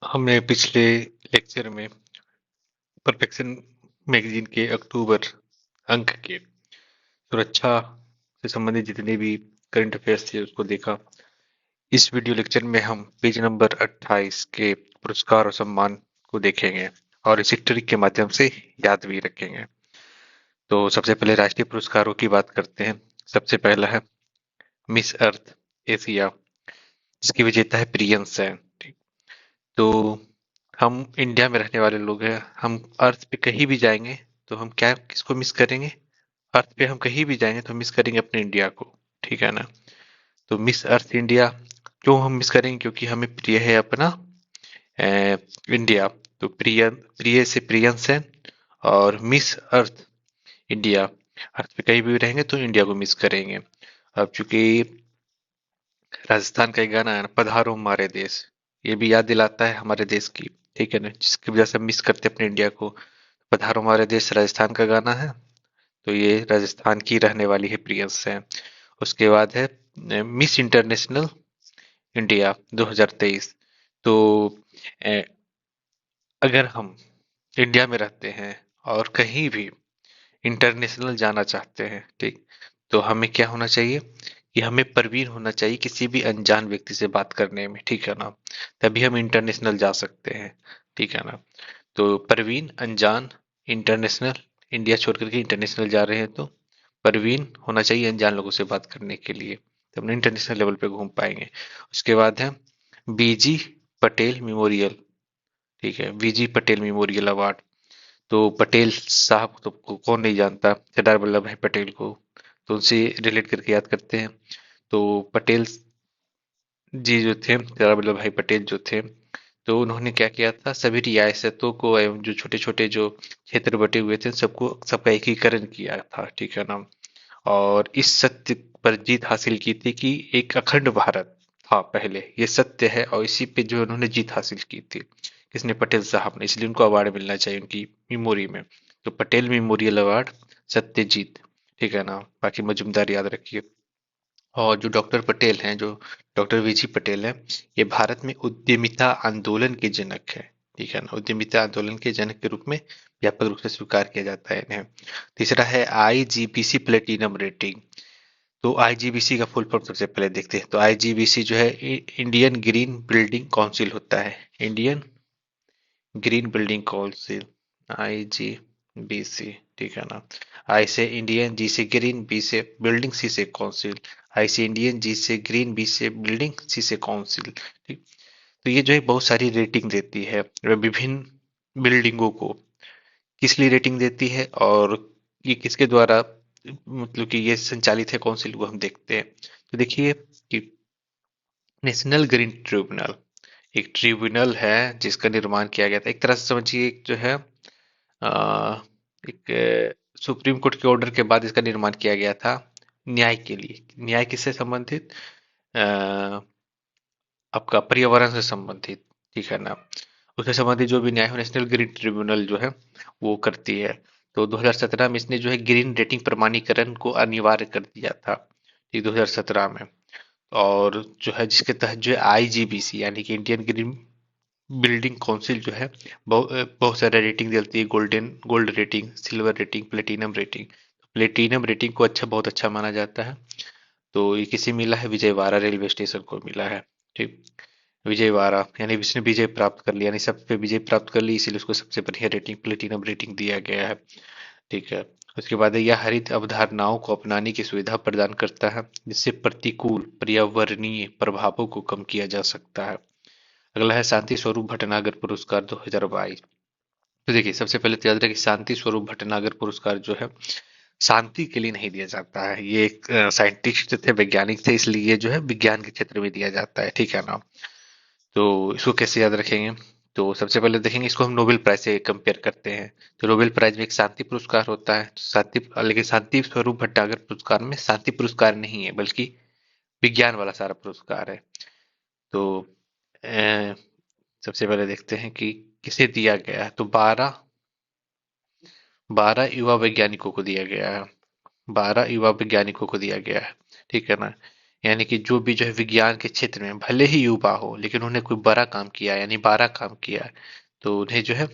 हमने पिछले लेक्चर में परफेक्शन मैगजीन के अक्टूबर अंक के सुरक्षा से संबंधित जितने भी करंट अफेयर्स थे उसको देखा। इस वीडियो लेक्चर में हम पेज नंबर 28 के पुरस्कार और सम्मान को देखेंगे और इसे ट्रिक के माध्यम से याद भी रखेंगे। तो सबसे पहले राष्ट्रीय पुरस्कारों की बात करते हैं। सबसे पहला है मिस अर्थ एशिया, जिसकी विजेता है प्रियंस सैन। ठीक। तो हम इंडिया में रहने वाले लोग हैं, हम अर्थ पे कहीं भी जाएंगे तो हम क्या किसको मिस करेंगे? अर्थ पे हम कहीं भी जाएंगे तो मिस करेंगे अपने इंडिया को। ठीक है ना? तो मिस अर्थ इंडिया क्यों हम मिस करेंगे? क्योंकि हमें प्रिय है अपना इंडिया। तो प्रिय प्रिय से प्रियंस है और मिस अर्थ इंडिया, अर्थ पे कहीं भी रहेंगे तो इंडिया को मिस करेंगे। अब चूंकि राजस्थान का एक गाना है ना, पधारो हमारे देश, ये भी याद दिलाता है हमारे देश की। ठीक है ना, जिसकी वजह से हम मिस करते हैं अपने इंडिया को। पधारो हमारे देश राजस्थान का गाना है, तो ये राजस्थान की रहने वाली है प्रियंस है। उसके बाद है मिस इंटरनेशनल इंडिया 2023। तो अ, अगर हम इंडिया में रहते हैं और कहीं भी इंटरनेशनल जाना चाहते हैं, ठीक, तो हमें क्या होना चाहिए कि हमें प्रवीण होना चाहिए किसी भी अनजान व्यक्ति से बात करने में। ठीक है ना? तभी हम इंटरनेशनल जा सकते हैं। ठीक है ना? तो प्रवीण, अनजान, इंटरनेशनल, इंडिया छोड़ करके इंटरनेशनल जा रहे हैं तो प्रवीण होना चाहिए अनजान लोगों से बात करने के लिए, तब हम इंटरनेशनल लेवल पे घूम पाएंगे। उसके बाद है बीजी पटेल मेमोरियल। ठीक है, बीजी पटेल मेमोरियल अवार्ड। तो पटेल साहब तो कौन नहीं जानता सरदार वल्लभ भाई पटेल को। तो उनसे रिलेट करके याद करते हैं। तो पटेल जी जो थे, सरदार वल्लभ भाई पटेल जो थे, तो उन्होंने क्या किया था, सभी रियासतों को एवं जो छोटे छोटे जो क्षेत्र बटे हुए थे सबको सबका एकीकरण किया था। ठीक है ना? और इस सत्य पर जीत हासिल की थी कि एक अखंड भारत था पहले, ये सत्य है और इसी पे जो उन्होंने जीत हासिल की थी। किसने? पटेल साहब ने। इसलिए उनको अवार्ड मिलना चाहिए उनकी मेमोरी में। तो पटेल मेमोरियल अवार्ड, सत्यजीत। ठीक है ना? बाकी मजुमदार याद रखिए। और जो डॉक्टर पटेल हैं, जो डॉक्टर वीजी पटेल हैं, ये भारत में उद्यमिता आंदोलन के जनक है। ठीक है ना? उद्यमिता आंदोलन के जनक के रूप में व्यापक रूप से स्वीकार किया जाता है इन्हें। तीसरा है आईजीबीसी प्लेटिनम रेटिंग। तो आईजीबीसी का फुल फॉर्म सबसे पहले देखते हैं। तो आईजीबीसी जो है इंडियन ग्रीन बिल्डिंग काउंसिल होता है। Indian green building council, IGBC. ठीक है ना? आई से इंडियन, जी से ग्रीन, बी से बिल्डिंग, सी से काउंसिल। आई से इंडियन, जी से ग्रीन, बी से बिल्डिंग, सी से काउंसिल। ठीक। तो ये जो है बहुत सारी रेटिंग देती है विभिन्न बिल्डिंगों को। किस लिए रेटिंग देती है और ये किसके द्वारा, मतलब कि ये संचालित है काउंसिल, को हम देखते हैं। तो देखिए कि नेशनल ग्रीन ट्रिब्यूनल एक ट्रिब्यूनल है जिसका निर्माण किया गया था। एक तरह से समझिए एक जो है एक सुप्रीम कोर्ट के ऑर्डर के बाद इसका निर्माण किया गया था न्याय के लिए। न्याय किससे संबंधित? अ, आपका पर्यावरण से संबंधित। ठीक है ना? उससे संबंधित जो भी न्याय हो नेशनल ग्रीन ट्रिब्यूनल जो है वो करती है। तो 2017 में इसने जो है ग्रीन रेटिंग प्रमाणीकरण को अनिवार्य कर दिया था, ठीक, 2017 में। और जो है जिसके तहत जो है आईजीबीसी यानी कि इंडियन ग्रीन बिल्डिंग काउंसिल जो है बहुत सारे रेटिंग देती है। Gold rating, silver rating, platinum rating. Platinum rating को अच्छा, बहुत अच्छा माना जाता है। तो ये किसे मिला है? विजयवाड़ा रेलवे स्टेशन को मिला है। ठीक। विजयवाड़ा यानी इसने विजय प्राप्त कर लिया, यानी सब पे विजय प्राप्त कर ली, इसीलिए उसको सबसे बढ़िया रेटिंग प्लेटिनम रेटिंग दिया गया है। ठीक है। उसके बाद यह हरित अवधारणाओं को अपनाने की सुविधा प्रदान करता है, जिससे प्रतिकूल पर्यावरणीय प्रभावों को कम किया जा सकता है। अगला है शांति स्वरूप भटनागर पुरस्कार 2022। तो देखिए सबसे पहले तो याद रखिए शांति स्वरूप भटनागर पुरस्कार जो है शांति के लिए नहीं दिया जाता है। ये एक साइंटिस्ट थे, वैज्ञानिक थे, इसलिए ये जो है विज्ञान के क्षेत्र में दिया जाता है। ठीक है ना? तो इसको कैसे याद रखेंगे? तो सबसे पहले देखेंगे इसको हम नोबेल प्राइज से कंपेयर करते हैं। तो नोबेल प्राइज में एक शांति पुरस्कार होता है, तो शांति, लेकिन शांति स्वरूप भट्टागर पुरस्कार में शांति पुरस्कार नहीं है बल्कि विज्ञान वाला सारा पुरस्कार है। तो अ, सबसे पहले देखते हैं कि किसे दिया गया है। तो 12 युवा वैज्ञानिकों को दिया गया है। 12 युवा वैज्ञानिकों को दिया गया है। ठीक है ना? यानी कि जो भी जो है विज्ञान के क्षेत्र में भले ही युवा हो लेकिन उन्होंने कोई बड़ा काम किया है, यानी 12 काम किया है, तो उन्हें जो है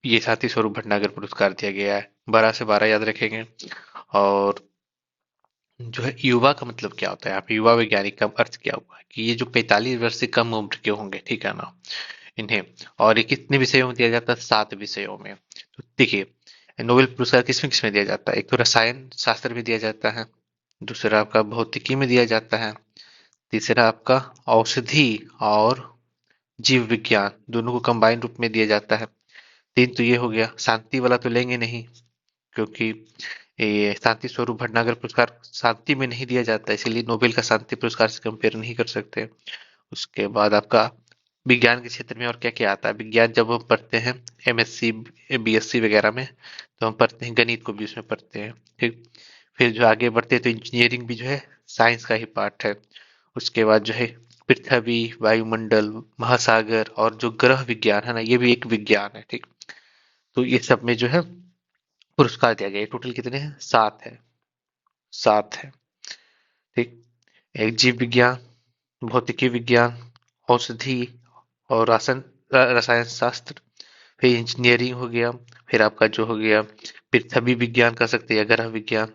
ये साथी स्वरूप भटनागर पुरस्कार दिया गया है। 12 से 12 याद रखेंगे। और जो है युवा का मतलब क्या होता है, यहाँ पे युवा वैज्ञानिक का अर्थ क्या हुआ कि ये जो 45 वर्ष से कम उम्र के होंगे, ठीक है ना, इन्हें। और ये कितने विषयों में दिया जाता है? 7 विषयों में। तो देखिए नोबेल पुरस्कार किसमें किसमें दिया जाता है? एक तो रसायन शास्त्र में दिया जाता है, दूसरा आपका भौतिकी में दिया जाता है, तीसरा आपका औषधि और जीव विज्ञान दोनों को कंबाइन रूप में दिया जाता है। तीन तो ये हो गया। शांति वाला तो लेंगे नहीं, क्योंकि ये शांति स्वरूप भटनागर पुरस्कार शांति में नहीं दिया जाता, इसलिए नोबेल का शांति पुरस्कार से कंपेयर नहीं कर सकते। उसके बाद आपका विज्ञान के क्षेत्र में और क्या क्या आता है? विज्ञान जब हम पढ़ते हैं एमएससी बीएससी वगैरह में, तो हम पढ़ते हैं गणित को भी उसमें पढ़ते हैं, ठीक। फिर जो आगे बढ़ते हैं तो इंजीनियरिंग भी जो है साइंस का ही पार्ट है। उसके बाद जो है पृथ्वी, वायुमंडल, महासागर और जो ग्रह विज्ञान है ना, ये भी एक विज्ञान है, ठीक। तो ये सब में जो है पुरस्कार दिया गया। टोटल कितने हैं? 7 है। 7 है, ठीक। एक जीव विज्ञान, भौतिकी विज्ञान, औषधि और रसायन शास्त्र, फिर इंजीनियरिंग हो गया, फिर आपका जो हो गया पृथ्वी विज्ञान कर सकते हैं या ग्रह विज्ञान,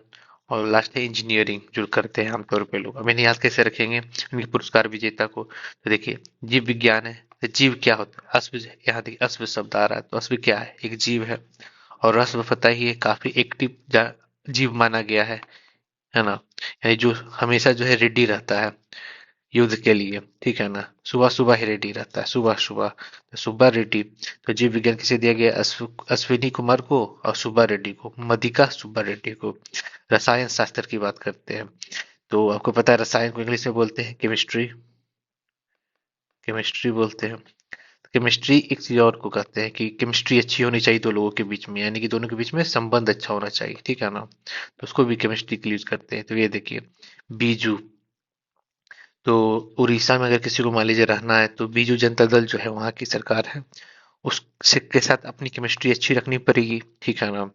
और लास्ट है इंजीनियरिंग जो करते हैं आमतौर पे लोग। अब इन्हें याद कैसे रखेंगे इनके पुरस्कार विजेता को? तो देखिए जीव विज्ञान है, तो जीव क्या होता है? अश्व। यहाँ देखिए अश्व शब्द आ रहा है, तो अश्व क्या है? एक जीव है। और अश्व पता ही है काफी एक्टिव जीव माना गया है ना, यानी जो हमेशा जो है रेडी रहता है युद्ध के लिए, ठीक है ना, सुबह सुबह ही रेडी रहता है, सुबह सुबह, तो सुबह रेडी। तो जीव विज्ञान किसे दिया गया? अश्विनी कुमार को और सुब्बा रेड्डी को, मधिका सुब्बा रेड्डी को। रसायन शास्त्र की बात करते हैं, तो आपको पता है रसायन को इंग्लिश में बोलते हैं केमिस्ट्री। केमिस्ट्री बोलते हैं। केमिस्ट्री एक चीज और को कहते हैं कि केमिस्ट्री अच्छी होनी चाहिए दो लोगों के बीच में, यानी कि दोनों के बीच में संबंध अच्छा होना चाहिए, ठीक है ना, तो उसको भी केमिस्ट्री के लिए यूज करते हैं। तो ये देखिए बीजू, तो उड़ीसा में अगर किसी को मान लीजिए रहना है, तो बीजू जनता दल जो है वहाँ की सरकार है, उससे के साथ अपनी केमिस्ट्री अच्छी रखनी पड़ेगी, ठीक है ना।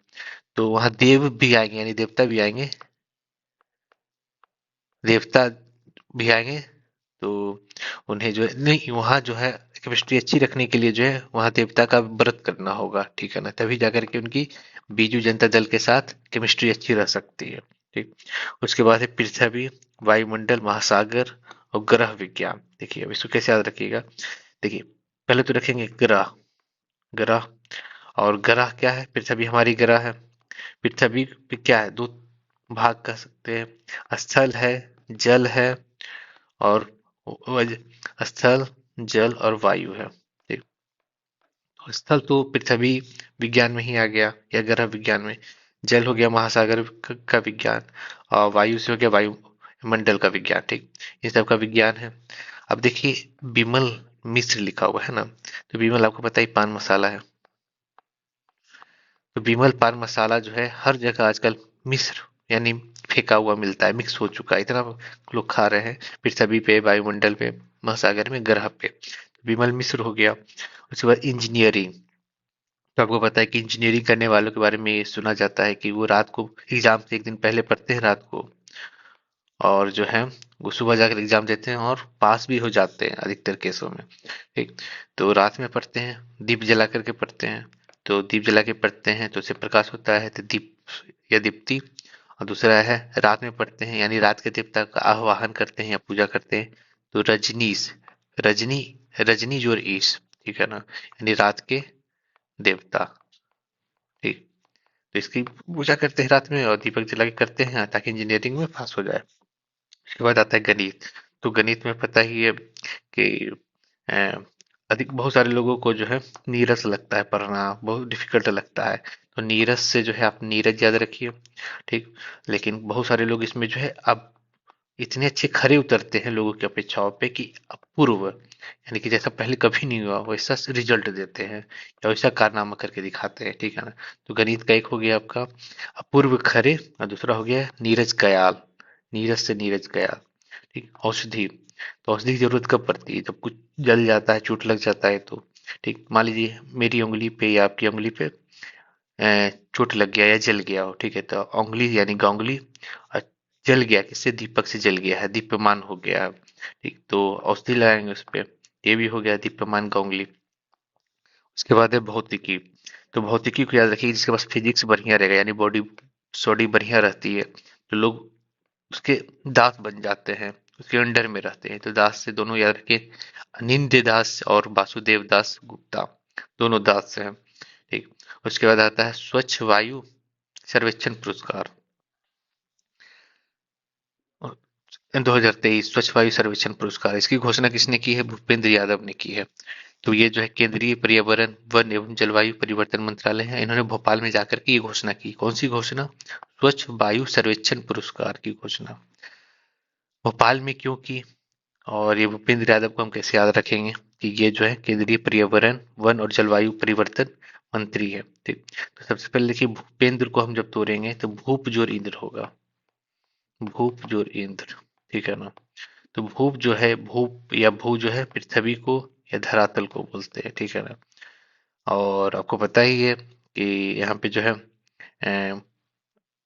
तो वहाँ देव भी आएंगे, यानी देवता भी आएंगे, देवता भी आएंगे। तो उन्हें जो है नहीं, वहाँ जो है केमिस्ट्री अच्छी रखने के लिए जो है वहाँ देवता का व्रत करना होगा, ठीक है ना, तभी जाकर के उनकी बीजू जनता दल के साथ केमिस्ट्री अच्छी रह सकती है, ठीक। उसके बाद है पृथ्वी, वायुमंडल, महासागर और ग्रह विज्ञान। देखिए अब इसको कैसे याद रखिएगा? देखिए पहले तो रखेंगे ग्रह। ग्रह, और ग्रह क्या है? पृथ्वी हमारी ग्रह है। पृथ्वी पे क्या है? दो भाग कर सकते हैं, स्थल है, जल है, और स्थल, जल और वायु है, ठीक। स्थल तो पृथ्वी विज्ञान में ही आ गया या ग्रह विज्ञान में। जल हो गया महासागर का विज्ञान, और वायु से हो गया वायुमंडल का विज्ञान, ठीक। ये सब का विज्ञान है। अब देखिए विमल मिश्र लिखा हुआ है ना, तो विमल आपको पता ही पान मसाला है। तो विमल पान मसाला जो है हर जगह आजकल मिश्र यानी फेंका हुआ मिलता है, मिक्स हो चुका है, इतना लोग खा रहे हैं पृथ्वी पे, वायुमंडल पे, महासागर में, ग्रह पे। विमल मिश्र हो गया। उसके बाद इंजीनियरिंग, तो आपको पता है कि इंजीनियरिंग करने वालों के बारे में ये सुना जाता है कि वो रात को एग्जाम से एक दिन पहले पढ़ते हैं रात को, और जो है वो सुबह जाकर एग्जाम देते हैं और पास भी हो जाते हैं अधिकतर केसों में, ठीक। तो रात में पढ़ते हैं, दीप जला करके पढ़ते हैं। तो दीप जला के पढ़ते हैं तो उससे प्रकाश होता है, तो दीप या दीप्ति। और दूसरा है रात में पढ़ते हैं, यानी रात के देवता का आह्वान करते हैं या पूजा करते हैं, तो रजनीश, रजनी, रजनी जोर ईश, ठीक है ना, यानी रात के देवता, ठीक। तो इसकी पूजा करते हैं रात में और दीपक जला के करते हैं ताकि इंजीनियरिंग में पास हो जाए। उसके बाद आता है गणित। तो गणित में पता ही है कि अ, अधिक बहुत सारे लोगों को जो है नीरस लगता है पढ़ना, बहुत डिफिकल्ट लगता है। तो नीरस से जो है आप नीरज याद रखिए, ठीक। लेकिन बहुत सारे लोग इसमें जो है अब इतने अच्छे खरे उतरते हैं लोगों की अपेक्षाओं पे कि अपूर्व, यानी कि जैसा पहले कभी नहीं हुआ वैसा रिजल्ट देते हैं या वैसा कारनामा करके दिखाते हैं, ठीक है ना। तो गणित का एक हो गया आपका अपूर्व खरे, और दूसरा हो गया नीरज कयाल, नीरज से नीरज कयाल, ठीक। औषधि, तो औषधि की जरूरत कब पड़ती है? जब कुछ जल जाता है, चोट लग जाता है तो, ठीक। मान लीजिए मेरी उंगली पे या आपकी उंगली पे चोट लग गया या जल गया हो, ठीक है, तो उंगली यानी गोंगली जल गया, किससे? दीपक से जल गया है, दीप्यमान हो गया है। ठीक, तो औषधि लगाएंगे उस पे। ये भी हो गया दीप्यमान गांगुली। उसके बाद है भौतिकी। तो भौतिकी को याद रखिए, जिसके पास फिजिक्स बढ़िया रहेगा, यानी बॉडी सॉडी बढ़िया रहती है, तो लोग उसके दास बन जाते हैं, उसके अंडर में रहते हैं। तो दास से दोनों याद रखिए, अनिंद्य दास और वासुदेव दास गुप्ता, दोनों दास हैं। ठीक। उसके बाद आता है स्वच्छ वायु सर्वेक्षण पुरस्कार। 2023 स्वच्छ वायु सर्वेक्षण पुरस्कार, इसकी घोषणा किसने की है? भूपेंद्र यादव ने की है। तो ये जो है केंद्रीय पर्यावरण वन एवं जलवायु परिवर्तन मंत्रालय है, इन्होंने भोपाल में जाकर के ये घोषणा की। कौन सी घोषणा? स्वच्छ वायु सर्वेक्षण पुरस्कार की घोषणा। भोपाल में क्यों की? और ये भूपेंद्र यादव को हम कैसे याद रखेंगे कि ये जो है केंद्रीय पर्यावरण वन और जलवायु परिवर्तन मंत्री है। ठीक। तो सबसे पहले देखिए, भूपेंद्र को हम जब तोड़ेंगे तो भूप जोर इंद्र होगा, भूप जोर इंद्र। ठीक है ना? तो भूप जो है, भूप या भू जो है पृथ्वी को या धरातल को बोलते हैं। ठीक है ना? और आपको पता ही है कि यहाँ पे जो है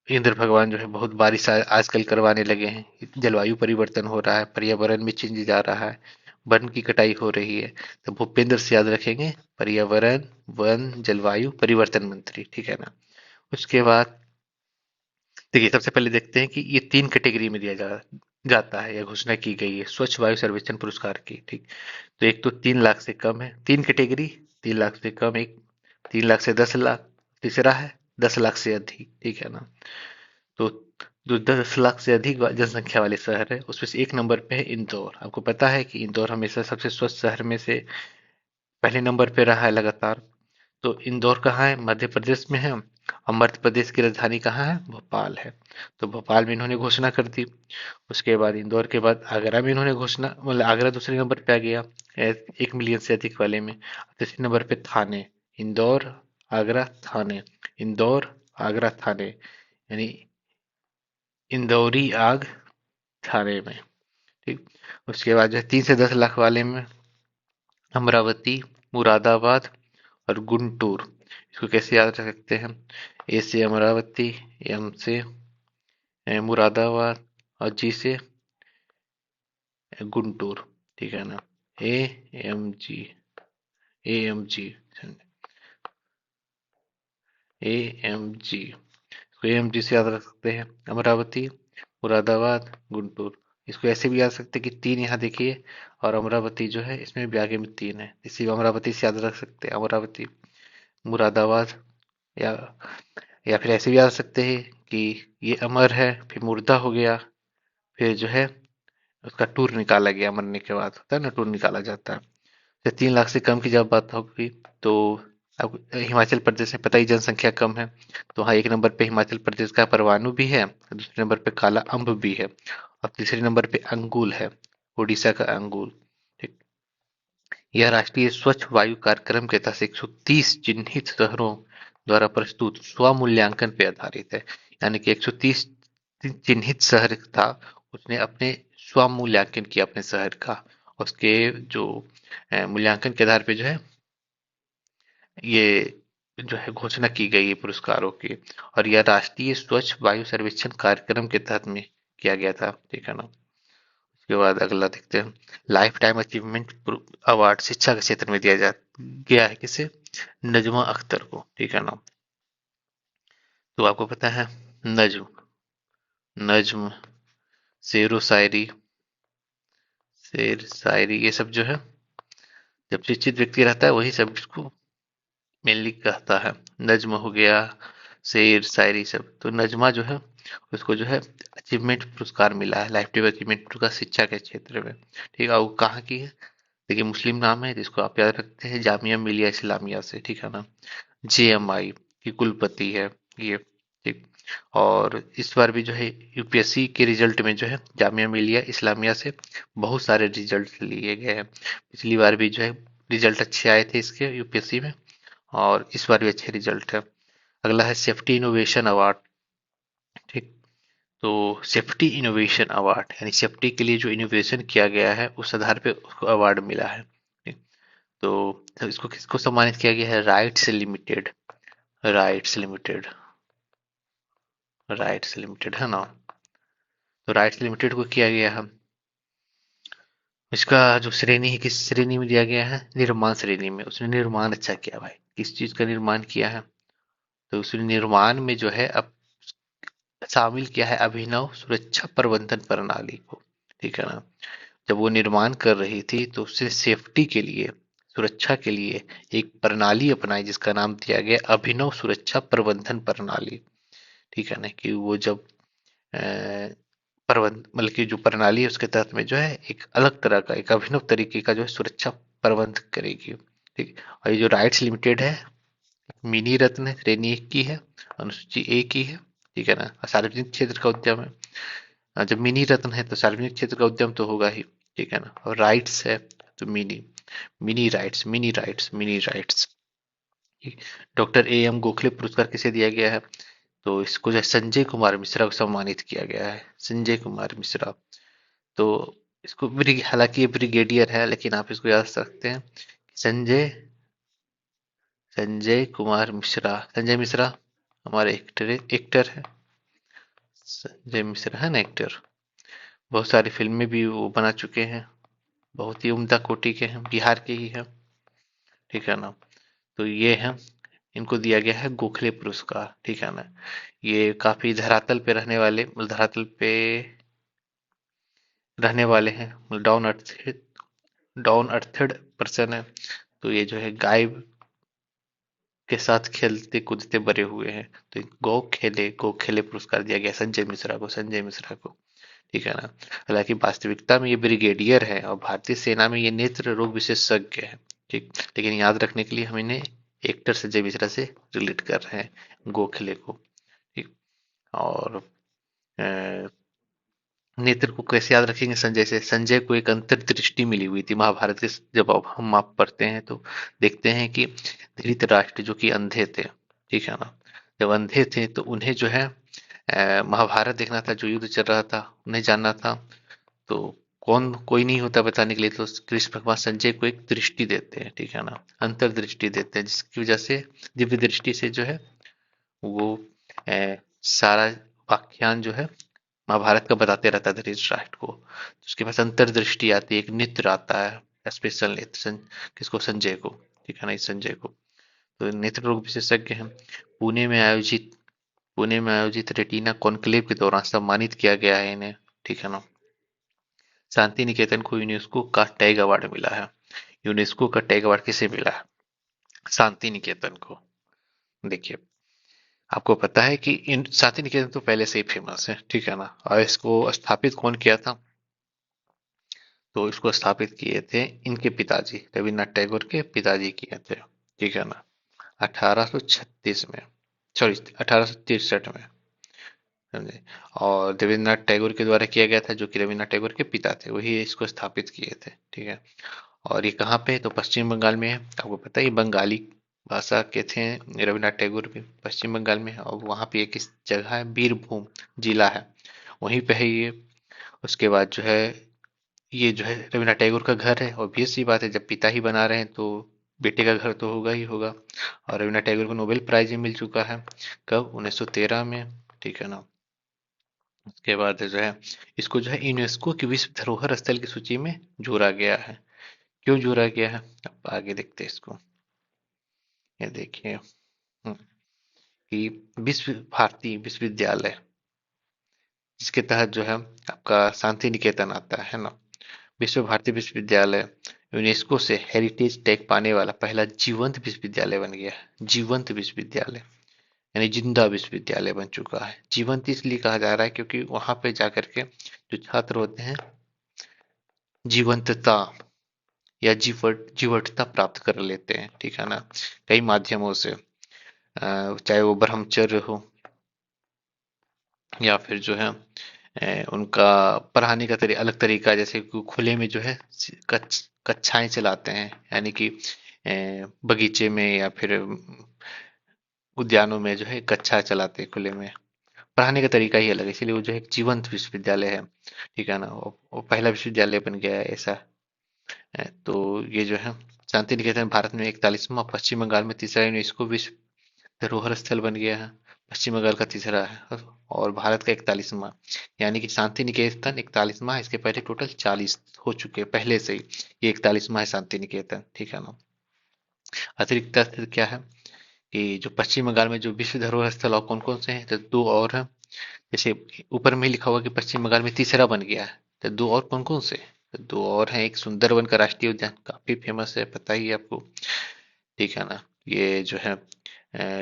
इंद्र भगवान जो है बहुत बारिश आजकल करवाने लगे हैं। जलवायु परिवर्तन हो रहा है, पर्यावरण में चेंज आ रहा है, वन की कटाई हो रही है। तो भूपेंद्र से याद रखेंगे, पर्यावरण वन जलवायु परिवर्तन मंत्री। ठीक है ना? उसके बाद देखिए, सबसे पहले देखते हैं कि ये 3 कैटेगरी में दिया जाता है, यह घोषणा की गई है स्वच्छ वायु सर्वेक्षण पुरस्कार की। ठीक। तो एक तो 3 लाख से कम है, 3 कैटेगरी, 3 लाख से कम एक, 3 लाख से 10 लाख, तीसरा है 10 लाख से अधिक। ठीक है ना? तो जो 10 लाख से अधिक जनसंख्या वाले शहर है, उसमें से एक नंबर पे है इंदौर। आपको पता है कि इंदौर हमेशा सबसे स्वच्छ शहर में से पहले नंबर पे रहा है लगातार। तो इंदौर कहाँ है? मध्य प्रदेश में है। और मध्य प्रदेश की राजधानी कहाँ है? भोपाल है। तो भोपाल में इन्होंने घोषणा कर दी। उसके बाद इंदौर के बाद आगरा में इन्होंने घोषणा, मतलब आगरा दूसरे नंबर पे आ गया 1 मिलियन से अधिक वाले में। तीसरे नंबर पे थाने। इंदौर, आगरा, थाने। इंदौर, आगरा, थाने, यानी इंदौरी आग थाने में। ठीक। उसके बाद जो है 3 से 10 लाख वाले में अमरावती, मुरादाबाद और गुंटूर। इसको कैसे याद रख सकते हैं? ए से अमरावती, एम से मुरादाबाद और जी से गुंटूर। ठीक है ना? A M G, A M G, A M G. इसको ए एम जी से याद रख सकते हैं, अमरावती, मुरादाबाद, गुंटूर। इसको ऐसे भी याद सकते हैं कि 3 यहाँ देखिए, और अमरावती जो है इसमें भी आगे में 3 है, इसी को अमरावती से याद रख सकते हैं, अमरावती, मुरादाबाद। या फिर ऐसे भी याद रख सकते हैं कि ये अमर है, फिर मुर्दा हो गया, फिर जो है उसका टूर निकाला गया, मरने के बाद होता है ना, टूर निकाला जाता है। तो 3 लाख से कम की जब बात होगी, तो अब हिमाचल प्रदेश में पता ही जनसंख्या कम है, तो हाँ, एक नंबर पे हिमाचल प्रदेश का परवाणु भी है, दूसरे नंबर पे काला अम्ब भी है, और तीसरे नंबर पे अंगुल है, उड़ीसा का अंगुल। ठीक। यह राष्ट्रीय स्वच्छ वायु कार्यक्रम के तहत 130 चिन्हित शहरों द्वारा प्रस्तुत स्वमूल्यांकन पे आधारित है। यानी कि 130 चिन्हित शहर था, उसने अपने स्वमूल्यांकन किया अपने शहर का। उसके जो मूल्यांकन के आधार पे जो है ये जो है घोषणा की गई है पुरस्कारों की। और यह राष्ट्रीय स्वच्छ वायु सर्वेक्षण कार्यक्रम के तहत में किया गया था। ठीक है ना? उसके बाद अगला देखते हैं, लाइफ टाइम अचीवमेंट अवार्ड शिक्षा के क्षेत्र में दिया जा गया है किसे? नजमा अख्तर को। ठीक है ना? तो आपको पता है नज्म, नज्म, शेरो शायरी, शेर शायरी, ये सब जो है जब शिक्षित व्यक्ति रहता है वही सब इसको मेनली कहता है। नज्म हो गया, शेर शायरी सब। तो नजमा जो है उसको जो है अचीवमेंट पुरस्कार मिला है, लाइफ टाइम अचीवमेंट पुरस्कार शिक्षा के क्षेत्र में। ठीक है? और वो कहाँ की है? देखिए, मुस्लिम नाम है, जिसको आप याद रखते हैं जामिया मिलिया इस्लामिया से। ठीक है ना? जेएमआई की कुलपति है ये। ठीक। और इस बार भी जो है यूपीएससी के रिजल्ट में जो है जामिया मिलिया इस्लामिया से बहुत सारे रिजल्ट लिए गए हैं। पिछली बार भी जो है रिजल्ट अच्छे आए थे इसके यूपीएससी में, और इस बार भी अच्छे रिजल्ट है। अगला है सेफ्टी इनोवेशन अवार्ड। ठीक। तो सेफ्टी इनोवेशन अवार्ड, यानी सेफ्टी के लिए जो इनोवेशन किया गया है उस आधार पे उसको अवार्ड मिला है। ठीक। तो इसको किसको सम्मानित किया गया है? Rights limited, rights limited, rights limited है ना? तो राइट्स लिमिटेड को किया गया है, इसका जो श्रेणी है किस श्रेणी में दिया गया है, निर्माण श्रेणी में। उसने निर्माण अच्छा किया भाई, किस चीज का निर्माण किया है, तो उसने निर्माण में जो है अब शामिल किया है अभिनव सुरक्षा प्रबंधन प्रणाली को, ठीक है ना। जब वो निर्माण कर रही थी तो उससे सेफ्टी के लिए, सुरक्षा के लिए एक प्रणाली अपनाई जिसका नाम दिया गया अभिनव सुरक्षा प्रबंधन प्रणाली, ठीक है ना। कि वो जब प्रबंध मतलब कि जो प्रणाली है उसके तहत में जो है एक अलग तरह का एक अभिनव तरीके का जो है सुरक्षा प्रबंध करेगी, ठीक। और ये जो राइट्स लिमिटेड है मिनी रत्न है, श्रेणी एक की है, अनुसूची ए की है, ठीक है ना। और सार्वजनिक क्षेत्र का उद्यम है। जब मिनी रत्न है तो सार्वजनिक क्षेत्र का उद्यम तो होगा ही, ठीक है ना। और राइट्स है तो mini, mini rights. Doctor A M Gokhale पुरस्कार किसे दिया गया है, तो इसको जो है संजय कुमार मिश्रा को सम्मानित किया गया है, संजय कुमार मिश्रा। तो इसको हालांकि ये ब्रिगेडियर है लेकिन आप इसको याद रख सकते हैं, संजय संजय कुमार मिश्रा। संजय मिश्रा हमारे एक्टर है, संजय मिश्रा है ना एक्टर। बहुत सारी फिल्में भी वो बना चुके हैं, बहुत ही उम्दा कोटि के हैं, बिहार के ही हैं, ठीक है ना। तो ये है, इनको दिया गया है गोखले पुरस्कार, ठीक है ना। ये काफी धरातल पे रहने वाले, मतलब धरातल पे रहने वाले हैं, मतलब डाउन अर्थड पर्सन है। तो ये जो है गाय के साथ खेलते कूदते बड़े हुए हैं, तो गौ खेले पुरस्कार दिया गया संजय मिश्रा को, ठीक है ना। हालांकि वास्तविकता में ये ब्रिगेडियर है और भारतीय सेना में ये नेत्र रोग विशेषज्ञ है, ठीक। लेकिन याद रखने के लिए हम इन्हें एक्टर संजय मिश्रा से रिलेट कर रहे हैं गोखले को, ठीक। और अ, नेत्र को कैसे याद रखेंगे, संजय से। संजय को एक अंतर्दृष्टि मिली हुई थी महाभारत के, जब अब हम आप पढ़ते हैं तो देखते हैं कि धृतराष्ट्र जो कि अंधे थे, ठीक है ना। जब अंधे थे तो उन्हें जो है महाभारत देखना था, जो युद्ध चल रहा था उन्हें जानना था। तो कौन कोई नहीं होता बताने के लिए, तो कृष्ण भगवान संजय को एक दृष्टि देते हैं, ठीक है ना, अंतर्दृष्टि देते हैं, जिसकी वजह से दिव्य दृष्टि से जो है वो सारा व्याख्यान जो है महाभारत का बताते रहता है धृतराष्ट्र को। तो उसके पास अंतर्दृष्टि आती है, एक नेत्र आता है, स्पेशल नेत्र किसको, संजय को, ठीक है ना, इस संजय को। तो नेत्र रोग विशेषज्ञ हैं। पुणे में आयोजित पुणे में आयोजित रेटिना कॉन्क्लेव के दौरान सम्मानित किया गया है इन्हें, ठीक है ना। शांति निकेतन को यूनेस्को का टैग अवार्ड मिला है। यूनेस्को का टैग अवार्ड किसे मिला है, शांति निकेतन को। देखिए, आपको पता है कि इन शांति निकेतन तो पहले से ही फेमस है, ठीक है ना। और इसको स्थापित कौन किया था, तो इसको स्थापित किए थे इनके पिताजी, रविन्द्रनाथ टैगोर के पिताजी किए थे, ठीक है ना, 1836 में, सॉरी 1863 में, समझे। और देवेंद्रनाथ टैगोर के द्वारा किया गया था, जो कि रविन्द्रनाथ टैगोर के पिता थे, वही इसको स्थापित किए थे, ठीक है। और ये कहाँ पे है, तो पश्चिम बंगाल में है। आपको पता है ये बंगाली भाषा के थे रविन्द्रनाथ टैगोर भी, पश्चिम बंगाल में है। और वहाँ पे एक इस जगह है, बीरभूम जिला है, वहीं पे है ये। उसके बाद जो है ये जो है रविन्द्रनाथ टैगोर का घर है, ऑब्वियस सी बात है, जब पिता ही बना रहे हैं तो बेटे का घर तो होगा ही होगा। और रविन्द्रनाथ टैगोर को नोबेल प्राइज भी मिल चुका है, कब, 1913 में, ठीक है ना। उसके बाद जो है इसको जो है यूनेस्को की विश्व धरोहर स्थल की सूची में जोड़ा गया है। क्यों जोड़ा गया है, अब आगे देखते हैं इसको। ये देखिए, कि विश्व भारती विश्वविद्यालय, जिसके तहत जो है आपका शांति निकेतन आता है ना, विश्व भारती विश्वविद्यालय यूनेस्को से हेरिटेज टैग पाने वाला पहला जीवंत विश्वविद्यालय बन गया है। जीवंत विश्वविद्यालय यानी जिंदा विश्वविद्यालय बन चुका है। जीवंत इसलिए कहा जा रहा है क्योंकि वहां पे जाकर के जो छात्र होते हैं जीवंतता या जीवटता प्राप्त कर लेते हैं, ठीक है ना, कई माध्यमों से। चाहे वो ब्रह्मचर्य हो या फिर जो है उनका पढ़ाने का अलग तरीका, जैसे कि खुले में जो है कक्षाएं चलाते हैं, यानी कि बगीचे में या फिर उद्यानों में जो है कक्षा चलाते हैं खुले में। पढ़ाने का तरीका ही अलग है, इसलिए वो जो है एक जीवंत विश्वविद्यालय है, ठीक है ना। वो पहला विश्वविद्यालय बन गया है ऐसा है। तो ये जो है शांति निकेतन भारत में 41वां, पश्चिम बंगाल में तीसरा यूनेस्को विश्व धरोहर स्थल बन गया है। पश्चिम बंगाल का तीसरा है और भारत का 41वां। यानी कि शांति निकेतन 41वां है, इसके पहले टोटल 40 हो चुके हैं पहले से ही। ये 41वां है शांति निकेतन, ठीक है ना। अतिरिक्त तथ्य क्या है कि जो पश्चिम बंगाल में जो विश्व धरोहर स्थल और कौन कौन से हैं, तो दो और हैं। जैसे ऊपर में लिखा हुआ कि पश्चिम बंगाल में तीसरा बन गया है, तो दो और कौन कौन से, तो दो और हैं। एक सुंदरवन का राष्ट्रीय उद्यान, काफी फेमस है, पता ही है आपको, ठीक है ना। ये जो है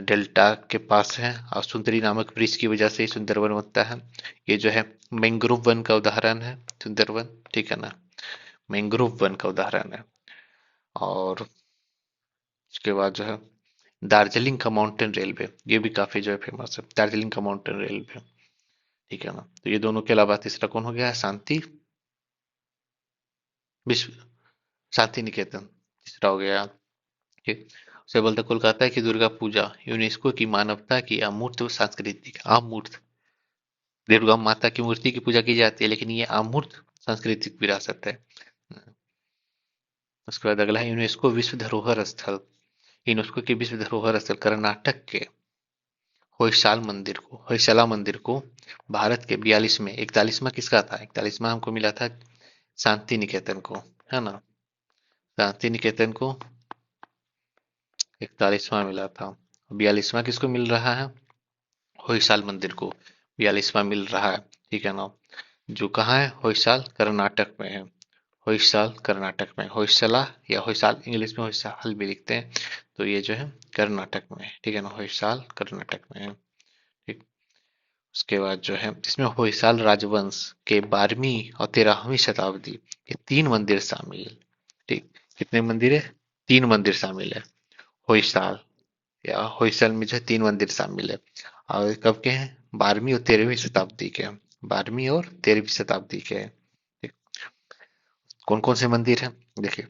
डेल्टा के पास है और सुंदरी नामक वृक्ष की वजह से ही सुंदरवन बनता है। ये जो है मैंग्रोव वन का उदाहरण है सुंदरवन, ठीक है ना। मैंग्रोव वन का उदाहरण है। और उसके बाद जो है दार्जिलिंग का माउंटेन रेलवे, ये भी काफी जो है फेमस है, दार्जिलिंग का माउंटेन रेलवे, ठीक है ना। तो ये दोनों के अलावा तीसरा कौन हो गया है, शांति विश्व शांति निकेतन तीसरा हो गया। ठीक। उसे बोलते हैं कोलकाता की दुर्गा पूजा यूनेस्को की मानवता की अमूर्त सांस्कृतिक अमूर्त, दुर्गा माता की मूर्ति की पूजा की जाती है, लेकिन ये अमूर्त सांस्कृतिक विरासत है। उसके बाद अगला है यूनेस्को विश्व धरोहर स्थल। यूनेस्को के विश्व धरोहर स्थल कर्नाटक के होयसला मंदिर को भारत के 42 में 41वां किसका था, 41वां हमको मिला था शांति निकेतन को, है ना। शांति निकेतन को 41वां मिला था। 42वां किसको मिल रहा है, होयसाल मंदिर को 42वां मिल रहा है, ठीक है ना। जो कहाँ है, होयसाल कर्नाटक में है। होयसाल कर्नाटक में, होयसला या होयसाल इंग्लिश में होयसाल भी लिखते हैं। तो ये जो है कर्नाटक में है, ठीक है ना, होयसाल कर्नाटक में है। ठीक। उसके बाद जो है इसमें होयसाल राजवंश के 12वीं और 13वीं शताब्दी के 3 मंदिर शामिल। ठीक। कितने मंदिर है, 3 मंदिर शामिल है। होयसाल या होयसल में जो है 3 मंदिर शामिल है। और कब के हैं, 12वीं और 13वीं शताब्दी के हैं। 12वीं और 13वीं शताब्दी के हैं। ठीक। कौन कौन से मंदिर हैं, देखिए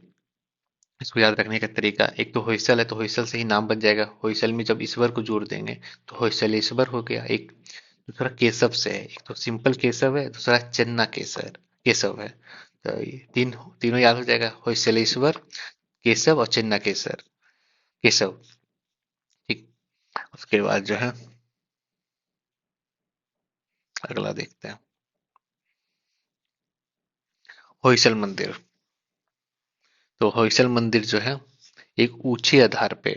इसको याद रखने का तरीका, एक तो होयसल है तो होयसल से ही नाम बन जाएगा। होयसल में जब ईश्वर को जोड़ देंगे तो होयसलेश्वर हो गया एक। दूसरा केशव से है, एक तो सिंपल केशव है, दूसरा चन्ना केसर केशव है। तो ये तीनों याद हो जाएगा, होयसलेश्वर, केशव और चन्ना केसर केशव। ठीक। उसके बाद जो है अगला देखते हैं, होयसल मंदिर। तो होयसल मंदिर जो है एक ऊंचे आधार पे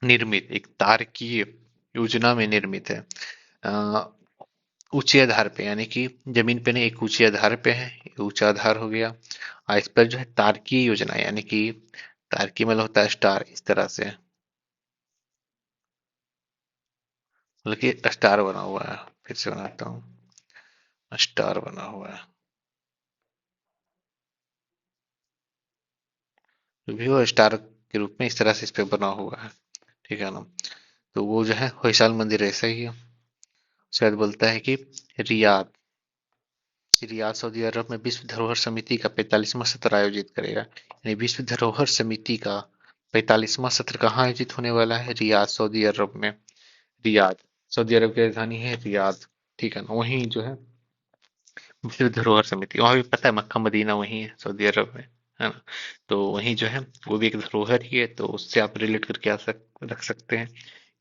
निर्मित एक तारकीय योजना में निर्मित है। अ, ऊंचे आधार पे यानी कि जमीन पे नहीं, एक ऊंचे आधार पे है, ऊंचा आधार हो गया। और इस पर जो है तारकीय योजना यानी कि तारकीय मतलब होता है स्टार, इस तरह से मतलब कि स्टार बना हुआ है। फिर से बनाता हूँ, स्टार बना हुआ है, जो भी वो स्टार के रूप में इस तरह से इस पे बना हुआ है, ठीक है ना। तो वो जो है होयसाल मंदिर ऐसा ही है। शायद बोलता है कि रियाद रियाद सऊदी अरब में विश्व धरोहर समिति का 45वां सत्र आयोजित करेगा। यानी विश्व धरोहर समिति का 45वां सत्र कहाँ आयोजित होने वाला है, रियाद सऊदी अरब में। रियाद सऊदी अरब की राजधानी है रियाद, ठीक है ना। वहीं जो है विश्व धरोहर समिति, वहां भी पता है मक्का मदीना वहीं है सऊदी अरब में, है ना। तो वहीं जो है वो भी एक धरोहर ही है, तो उससे आप रिलेट करके रख सकते हैं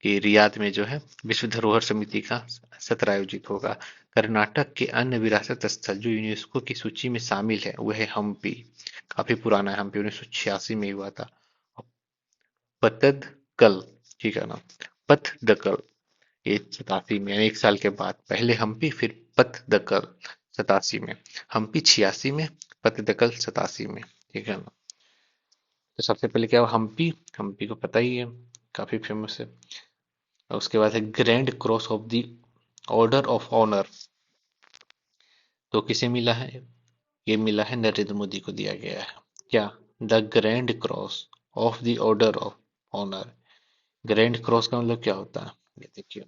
कि रियाद में जो है विश्व धरोहर समिति का सत्र आयोजित होगा। कर्नाटक के अन्य विरासत स्थल जो यूनेस्को की सूची में शामिल है वह है हम्पी, काफी पुराना है, हम्पी 1986 में हुआ था। पतदकल, ठीक है ना, पतदकल ये 87 में, यानी 1 साल के बाद, पहले हम्पी फिर पतदकल 87 में, हम्पी 86 में, पतदकल 87 में, ठीक है ना। तो सबसे पहले क्या हुआ, हम्पी, हम्पी को पता ही है, काफी फेमस है। और उसके बाद है grand cross of the order of honour. तो किसे मिला है, ये मिला है नरेंद्र मोदी को दिया गया है। क्या, the grand cross of the order of honour. Grand cross का मतलब क्या होता है, ये देखिए,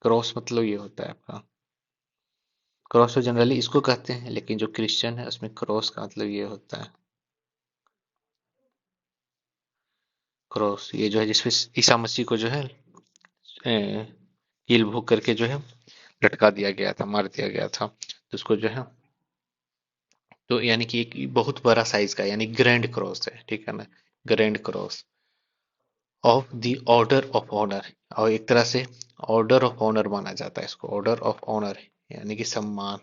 क्रॉस मतलब ये होता है आपका, क्रॉस तो जनरली इसको कहते हैं, लेकिन जो क्रिश्चियन है उसमें क्रॉस का मतलब ये होता है, क्रॉस ये जो है जिसमें ईसा मसीह को जो है कील भोग करके जो है लटका दिया गया था, मार दिया गया था, तो उसको जो है, तो यानी कि एक बहुत बड़ा साइज का यानी ग्रैंड क्रॉस है, ठीक है ना, grand cross. Of the order of honour, और एक तरह से ऑर्डर ऑफ ऑनर माना जाता है इसको, ऑर्डर ऑफ ऑनर यानी कि सम्मान,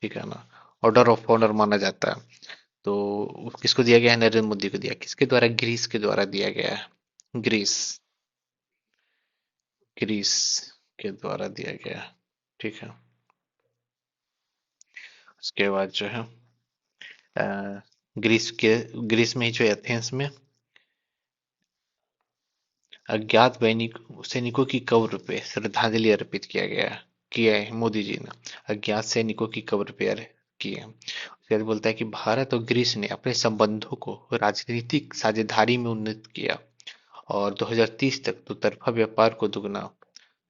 ठीक है ना, ऑर्डर ऑफ ऑनर माना जाता है। तो किसको दिया गया है? नरेंद्र मोदी को दिया। किसके द्वारा? ग्रीस के द्वारा दिया गया है। ग्रीस, ग्रीस के द्वारा दिया गया है, ठीक है। उसके बाद जो है अ, ग्रीस में ही जो एथेंस में अज्ञात सैनिकों की कब्र पे श्रद्धांजलि अर्पित किया है मोदी जी ने। अज्ञात सैनिकों की कब्र पे की है। उसके बाद बोलता है कि भारत और ग्रीस ने अपने संबंधों को राजनीतिक साझेदारी में उन्नत किया और 2030 तक दोतरफा व्यापार को दुगना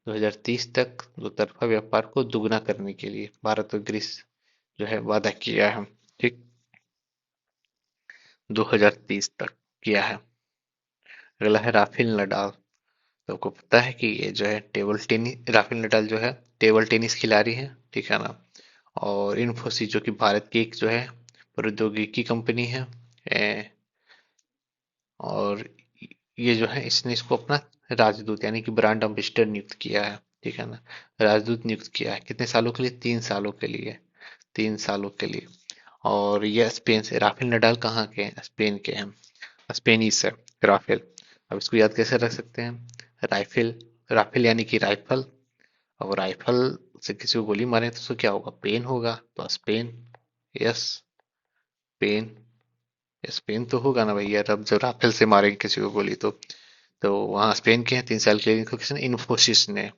2030 तक दोतरफा व्यापार को दुगना करने के लिए भारत और ग्रीस जो है वादा किया है, ठीक। 2030 तक किया है। अगला है राफेल नडाल। तो आपको पता है कि ये जो है टेबल टेनिस, राफेल नडाल जो है टेबल टेनिस खिलाड़ी है, ठीक है ना। और इन्फोसिस जो कि भारत की एक जो है प्रौद्योगिकी कंपनी है। ए, और ये जो है इसने इसको अपना राजदूत यानी कि ब्रांड एम्बेसडर नियुक्त किया है, ठीक है ना। राजदूत नियुक्त किया है कितने सालों के लिए? 3 सालों के लिए। 3 सालों के लिए। और ये स्पेन से, राफेल नडाल कहाँ के हैं? स्पेन के हैं। स्पेनी से राफेल। अब इसको याद कैसे रख सकते हैं? राइफल, राफेल यानी कि राइफल। अब राइफल से किसी को गोली मारे तो उसको क्या होगा? पेन होगा, तो स्पेन। Yes, pen. स्पेन तो होगा ना भैया, अब जब राफेल से मारेंगे किसी को गोली तो वहाँ स्पेन के हैं 3 साल के लिए। इनको किसने? इन्फोसिस ने।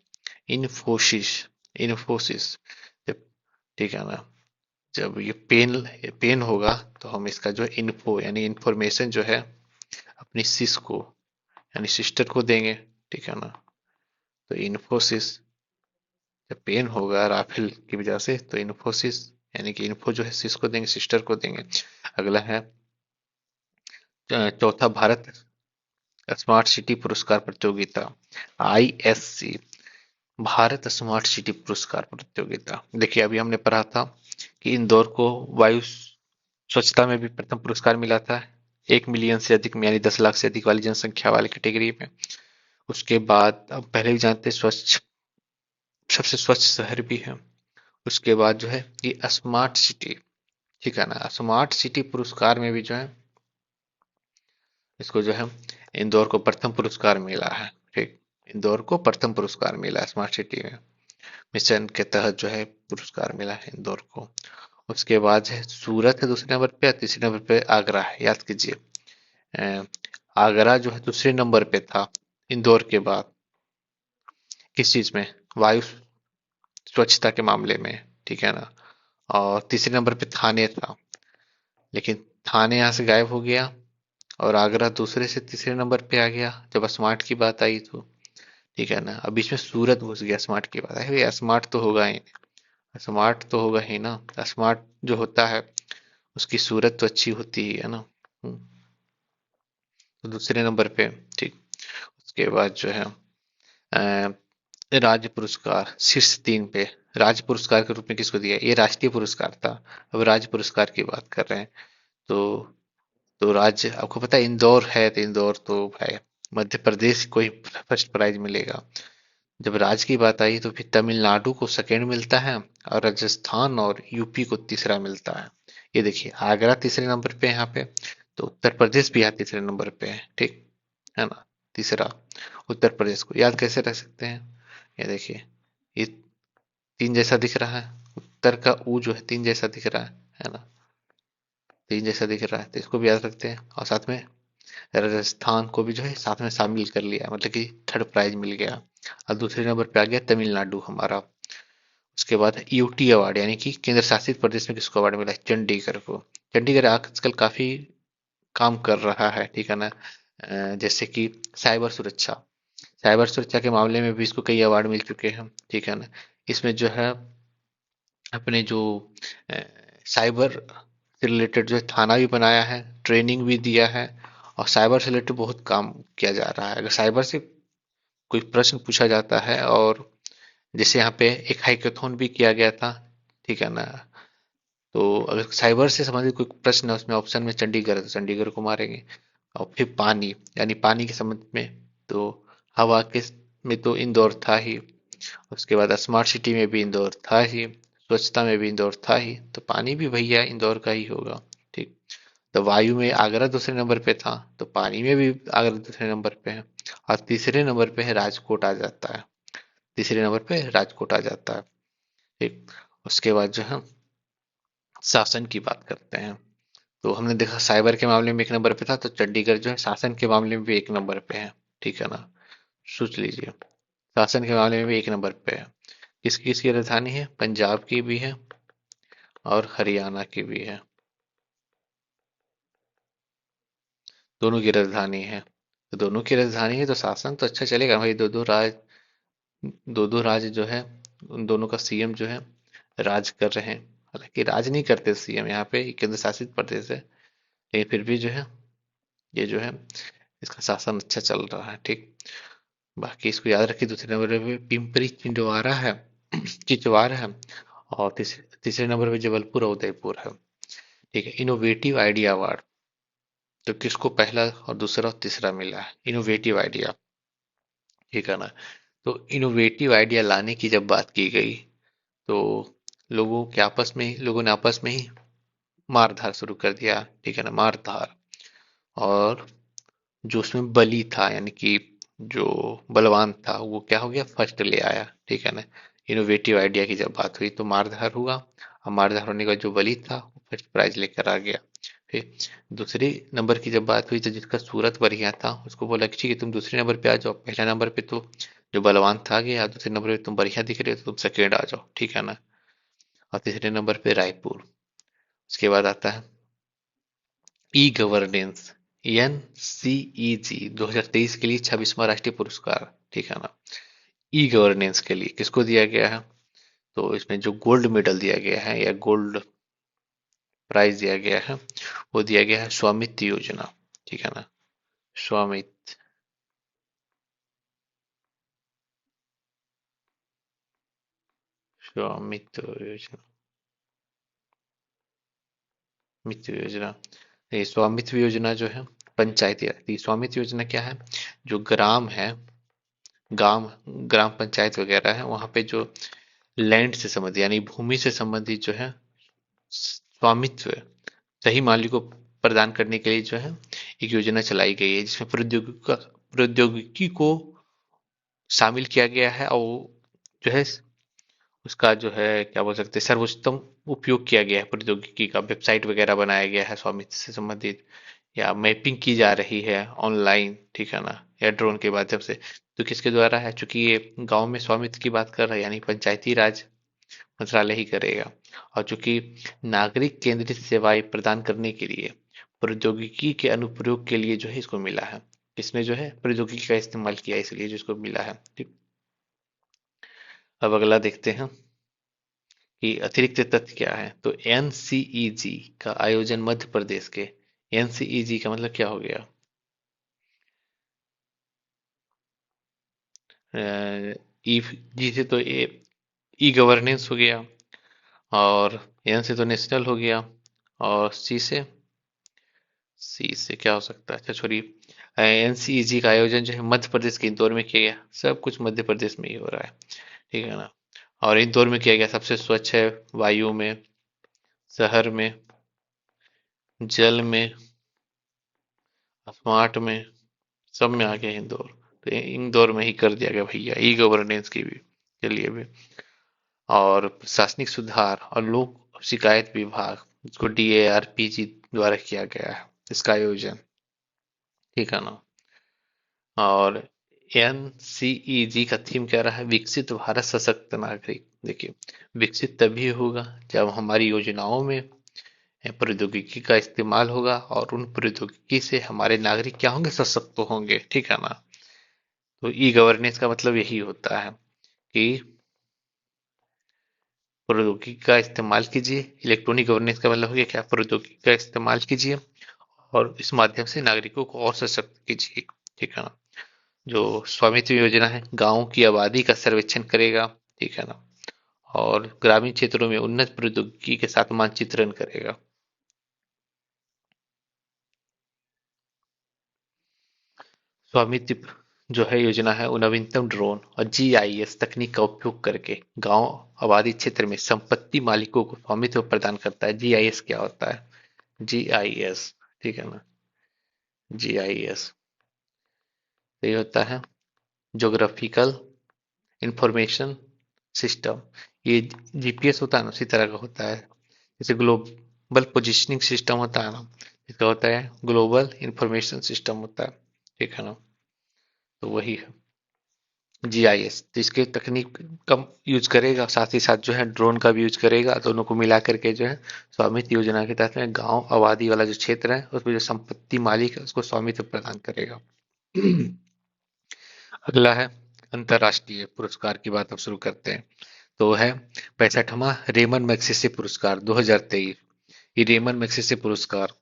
इन्फोसिस, इन्फोसिस। जब, ठीक है ना, जब ये पेन पेन होगा तो हम इसका जो इन्फो यानी इंफॉर्मेशन जो है अपनी सिस को यानी सिस्टर को देंगे, ठीक है ना। तो इन्फोसिस, जब पेन होगा राफेल की वजह से तो इन्फोसिस यानी कि इन्फो जो है सिस को देंगे, सिस्टर को देंगे। अगला है चौथा, भारत स्मार्ट सिटी पुरस्कार प्रतियोगिता, आईएससी, भारत स्मार्ट सिटी पुरस्कार प्रतियोगिता। देखिए अभी हमने पढ़ा था कि इंदौर को वायु स्वच्छता में भी प्रथम पुरस्कार मिला था, 1 मिलियन से अधिक यानी 10 लाख से अधिक वाली जनसंख्या वाले कैटेगरी में। उसके बाद अब पहले भी जानते हैं स्वच्छ, सबसे स्वच्छ शहर भी है। उसके बाद जो है ये स्मार्ट सिटी, ठीक है ना, स्मार्ट सिटी पुरस्कार में भी जो है इसको जो है इंदौर को प्रथम पुरस्कार मिला है, ठीक। इंदौर को प्रथम पुरस्कार मिला है स्मार्ट सिटी में, मिशन के तहत जो है पुरस्कार मिला है इंदौर को। उसके बाद है सूरत है दूसरे नंबर पे, तीसरे नंबर पे आगरा है, याद कीजिए। अ, आगरा जो है दूसरे नंबर पे था इंदौर के बाद, किस चीज में? वायु स्वच्छता के मामले में, ठीक है ना। और तीसरे नंबर पे थाने था, लेकिन थाने यहाँ से गायब हो गया और आगरा दूसरे से तीसरे नंबर पे आ गया जब स्मार्ट की बात आई तो, ठीक है ना। अब बीच में सूरत घुस गया, स्मार्ट की बात आई, भैया स्मार्ट तो होगा ही, स्मार्ट तो होगा ही ना। स्मार्ट जो होता है उसकी सूरत तो अच्छी होती ही है ना। तो दूसरे नंबर पे, ठीक। उसके बाद जो है राज्य पुरस्कार शीर्ष 3 पे, राज्य पुरस्कार के रूप में किसको दिया? ये राष्ट्रीय पुरस्कार था, अब राज्य पुरस्कार की बात कर रहे हैं। तो राज्य, आपको पता है इंदौर है तो इंदौर तो भाई मध्य प्रदेश को ही फर्स्ट प्राइज मिलेगा। जब राज्य की बात आई तो फिर तमिलनाडु को सेकेंड मिलता है और राजस्थान और यूपी को तीसरा मिलता है। ये देखिए आगरा तीसरे नंबर पे है यहाँ पे, तो उत्तर प्रदेश भी यहाँ तीसरे नंबर पे है, ठीक है ना। तीसरा उत्तर प्रदेश को याद कैसे रख सकते हैं? ये देखिए, ये 3 जैसा दिख रहा है, उत्तर का ऊ जो है 3 जैसा दिख रहा है ना। 3 जैसा दिख रहा है तो इसको भी याद रखते हैं, और साथ में राजस्थान को भी जो है साथ में शामिल कर लिया, मतलब कि थर्ड प्राइज मिल गया। और दूसरे नंबर पे आ गया तमिलनाडु हमारा। उसके बाद यूटी अवार्ड यानी कि केंद्र शासित प्रदेश में किसको अवार्ड मिला है? चंडीगढ़ को। चंडीगढ़ आजकल काफी काम कर रहा है, ठीक है ना। जैसे कि साइबर सुरक्षा, साइबर सुरक्षा के मामले में भी इसको कई अवार्ड मिल चुके हैं, ठीक है ना। इसमें जो है अपने जो अ, साइबर से रिलेटेड जो है थाना भी बनाया है, ट्रेनिंग भी दिया है, और साइबर से रिलेटेड बहुत काम किया जा रहा है। अगर साइबर से कोई प्रश्न पूछा जाता है, और जैसे यहाँ पे एक हैकेथॉन भी किया गया था, ठीक है ना। तो अगर साइबर से संबंधित कोई प्रश्न है उसमें ऑप्शन में चंडीगढ़ है तो चंडीगढ़ को मारेंगे। और फिर पानी, यानी पानी के संबंध में तो हवा के में तो इंदौर था ही। उसके बाद स्मार्ट सिटी में भी इंदौर था ही, स्वच्छता में भी इंदौर था ही, तो पानी भी भैया इंदौर का ही होगा। ठीक। तो वायु में आगरा दूसरे नंबर पे था, तो पानी में भी आगरा दूसरे नंबर पे है। और तीसरे नंबर पे है राजकोट आ जाता है। तीसरे नंबर पे राजकोट आ जाता है। ठीक। उसके बाद जो है शासन की बात करते हैं। तो हमने देखा साइबर के मामले में एक नंबर पे था, तो चंडीगढ़ जो है शासन के मामले में भी एक नंबर पे है। ठीक है ना, सोच लीजिए, शासन के मामले में भी एक नंबर पे है। किसकी किसकी राजधानी है? पंजाब की भी है और हरियाणा की भी है, दोनों की राजधानी है। तो दोनों की राजधानी है तो शासन तो अच्छा चलेगा भाई। दो दो राज्य जो है, उन दोनों का सीएम जो है राज कर रहे हैं। हालांकि राज नहीं करते सीएम, यहाँ पे केंद्र शासित प्रदेश है, लेकिन फिर भी जो है ये जो है इसका शासन अच्छा चल रहा है। ठीक। बाकी इसको याद रखिए, दूसरे नंबर पे पिंपरी चिंदवारा है, चिचवार है। और तीसरे तीसरे नंबर पे जबलपुर और उदयपुर है। ठीक है। इनोवेटिव आइडिया अवार्ड, तो किसको पहला और दूसरा और तीसरा मिला है? Innovative idea. ठीक है ना। तो इनोवेटिव आइडिया लाने की जब बात की गई, तो लोगों ने आपस में ही मारधाड़ शुरू कर दिया। ठीक है ना, मारधाड़। और जो उसमें बली था, यानी कि जो बलवान था, वो क्या हो गया? फर्स्ट ले आया। ठीक है ना। इनोवेटिव आइडिया की जब बात हुई तो मारधाड़ हुआ, और मारधाड़ होने का जो बली था वो फर्स्ट प्राइज लेकर आ गया। फिर दूसरे नंबर की जब बात हुई तो जिसका सूरत बढ़िया था उसको बोला कि ठीक है तुम दूसरे नंबर पे आ जाओ, पहला नंबर पे तो जो बलवान था गया, दूसरे नंबर पे तुम बढ़िया दिख रहे हो तो तुम सेकेंड आ जाओ। ठीक है ना। और तीसरे नंबर पे रायपुर। उसके बाद आता है ई गवर्नेंस, NCEG 2023 के लिए 26वां राष्ट्रीय पुरस्कार। ठीक है ना। ई गवर्नेंस के लिए किसको दिया गया है? तो इसमें जो गोल्ड मेडल दिया गया है या गोल्ड प्राइज दिया गया है, वो दिया गया है स्वामित्व योजना। ठीक है ना, स्वामित्व स्वामित्व योजना, मित्व योजना। ये स्वामित्व योजना जो है पंचायती राज की। स्वामित्व योजना क्या है? जो ग्राम है, गांव, ग्राम पंचायत वगैरह है, वहां पे जो लैंड से संबंधित यानी भूमि से संबंधित जो है स्वामित्व सही मालिक को प्रदान करने के लिए जो है एक योजना चलाई गई है, जिसमें प्रौद्योगिकी को शामिल किया गया है, और वो जो है उसका जो है क्या बोल सकते हैं सर्वोत्तम उपयोग किया गया है प्रौद्योगिकी का। वेबसाइट वगैरह बनाया गया है स्वामित्व से संबंधित, या मैपिंग की जा रही है ऑनलाइन। ठीक है ना, या ड्रोन के माध्यम से। तो किसके द्वारा है? चूंकि ये गांव में स्वामित्व की बात कर रहा है, यानी पंचायती राज मंत्रालय ही करेगा। और चूंकि नागरिक केंद्रित सेवाएं प्रदान करने के लिए प्रौद्योगिकी के अनुप्रयोग के लिए जो है इसको मिला है। किसने जो है प्रौद्योगिकी का इस्तेमाल किया, इसलिए जो इसको मिला है। ठीक। अब अगला देखते हैं कि अतिरिक्त तथ्य क्या है। तो NCEG का आयोजन मध्य प्रदेश के, NCEG का मतलब क्या हो गया? ई जी से तो ई गवर्नेंस हो गया, और एन से तो नेशनल हो गया, और सी से क्या हो सकता है? अच्छा छोड़िए। NCEG का आयोजन जो है मध्य प्रदेश के इंदौर में किया गया। सब कुछ मध्य प्रदेश में ही हो रहा है। ठीक है ना। और इंदौर में किया गया, सबसे स्वच्छ है, वायु में, शहर में, जल में, स्मार्ट में, सब में आ गया इंदौर। तो इंदौर में ही कर दिया गया भैया ई गवर्नेंस की भी के लिए भी। और प्रशासनिक सुधार और लोक शिकायत विभाग, इसको DARPG द्वारा किया गया है इसका आयोजन। ठीक है ना। और NCEG का थीम क्या रहा है? विकसित भारत सशक्त नागरिक। देखिए, विकसित तभी होगा जब हमारी योजनाओं में प्रौद्योगिकी का इस्तेमाल होगा, और उन प्रौद्योगिकी से हमारे नागरिक क्या होंगे? सशक्त होंगे। ठीक है ना। तो ई गवर्नेंस का मतलब यही होता है कि प्रौद्योगिकी का इस्तेमाल कीजिए। इलेक्ट्रॉनिक गवर्नेंस का मतलब हो गया क्या? प्रौद्योगिकी का इस्तेमाल कीजिए और इस माध्यम से नागरिकों को और सशक्त कीजिए। ठीक है ना। जो स्वामित्व योजना है गांवों की आबादी का सर्वेक्षण करेगा। ठीक है ना। और ग्रामीण क्षेत्रों में उन्नत प्रौद्योगिकी के साथ मानचित्रण करेगा। स्वामित्व जो है योजना है वो नवीनतम ड्रोन और जीआईएस तकनीक का उपयोग करके गांव आबादी क्षेत्र में संपत्ति मालिकों को स्वामित्व प्रदान करता है। जीआईएस क्या होता है? जीआईएस, ठीक है ना, जीआईएस ये होता है ज्योग्राफिकल इंफॉर्मेशन सिस्टम। ये जीपीएस होता है ना, उसी तरह का होता है। जैसे ग्लोबल पोजिशनिंग सिस्टम होता है ना, इसका होता है ग्लोबल इंफॉर्मेशन सिस्टम होता है, ठीक है ना। तो वही है जीआईएस। तो इसके तकनीक कम यूज करेगा, साथ ही साथ जो है ड्रोन का भी यूज करेगा। दोनों को मिला करके जो है स्वामित्व योजना के तहत में गांव आबादी वाला जो क्षेत्र है उसमें जो संपत्ति मालिक है उसको स्वामित्व प्रदान करेगा। अगला है अंतर्राष्ट्रीय पुरस्कार की बात अब शुरू करते हैं। तो है 65वां रेमन मैग्सेसे पुरस्कार 2023। ये रेमन मैग्सेसे पुरस्कार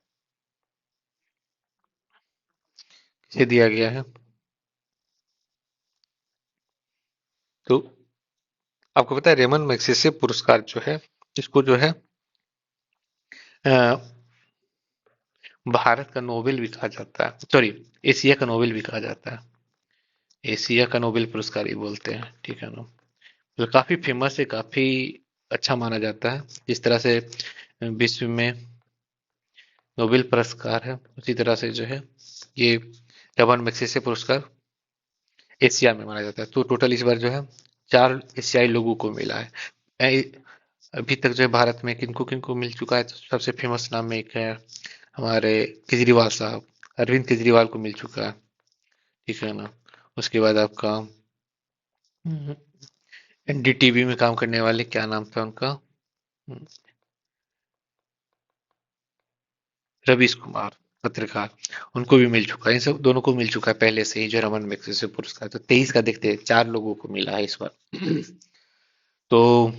किसे दिया गया है? तो आपको पता है रेमन मैग्सेसे पुरस्कार जो है इसको जो है अ, भारत का नोबेल भी कहा जाता है, सॉरी एशिया का नोबेल भी कहा जाता है। एशिया का नोबेल पुरस्कार ही बोलते हैं, ठीक है ना। तो काफी फेमस है, काफी अच्छा माना जाता है। जिस तरह से विश्व में नोबेल पुरस्कार है उसी तरह से जो है ये रमन मैग्सेसे पुरस्कार एशिया में माना जाता है। तो टोटल इस बार जो है 4 एशियाई लोगों को मिला है। अभी तक जो है भारत में किनको किनको मिल चुका है, तो सबसे फेमस नाम में एक है हमारे केजरीवाल साहब, अरविंद केजरीवाल को मिल चुका है, ठीक है ना। उसके बाद आपका एनडीटीवी में काम करने वाले, क्या नाम था उनका, रवीश कुमार, पत्रकार, उनको भी मिल चुका है। इन सब दोनों को मिल चुका है पहले से ही जो रमन मैग्सेसे पुरस्कार। तो 23 का देखते हैं, 4 लोगों को मिला है इस बार। तो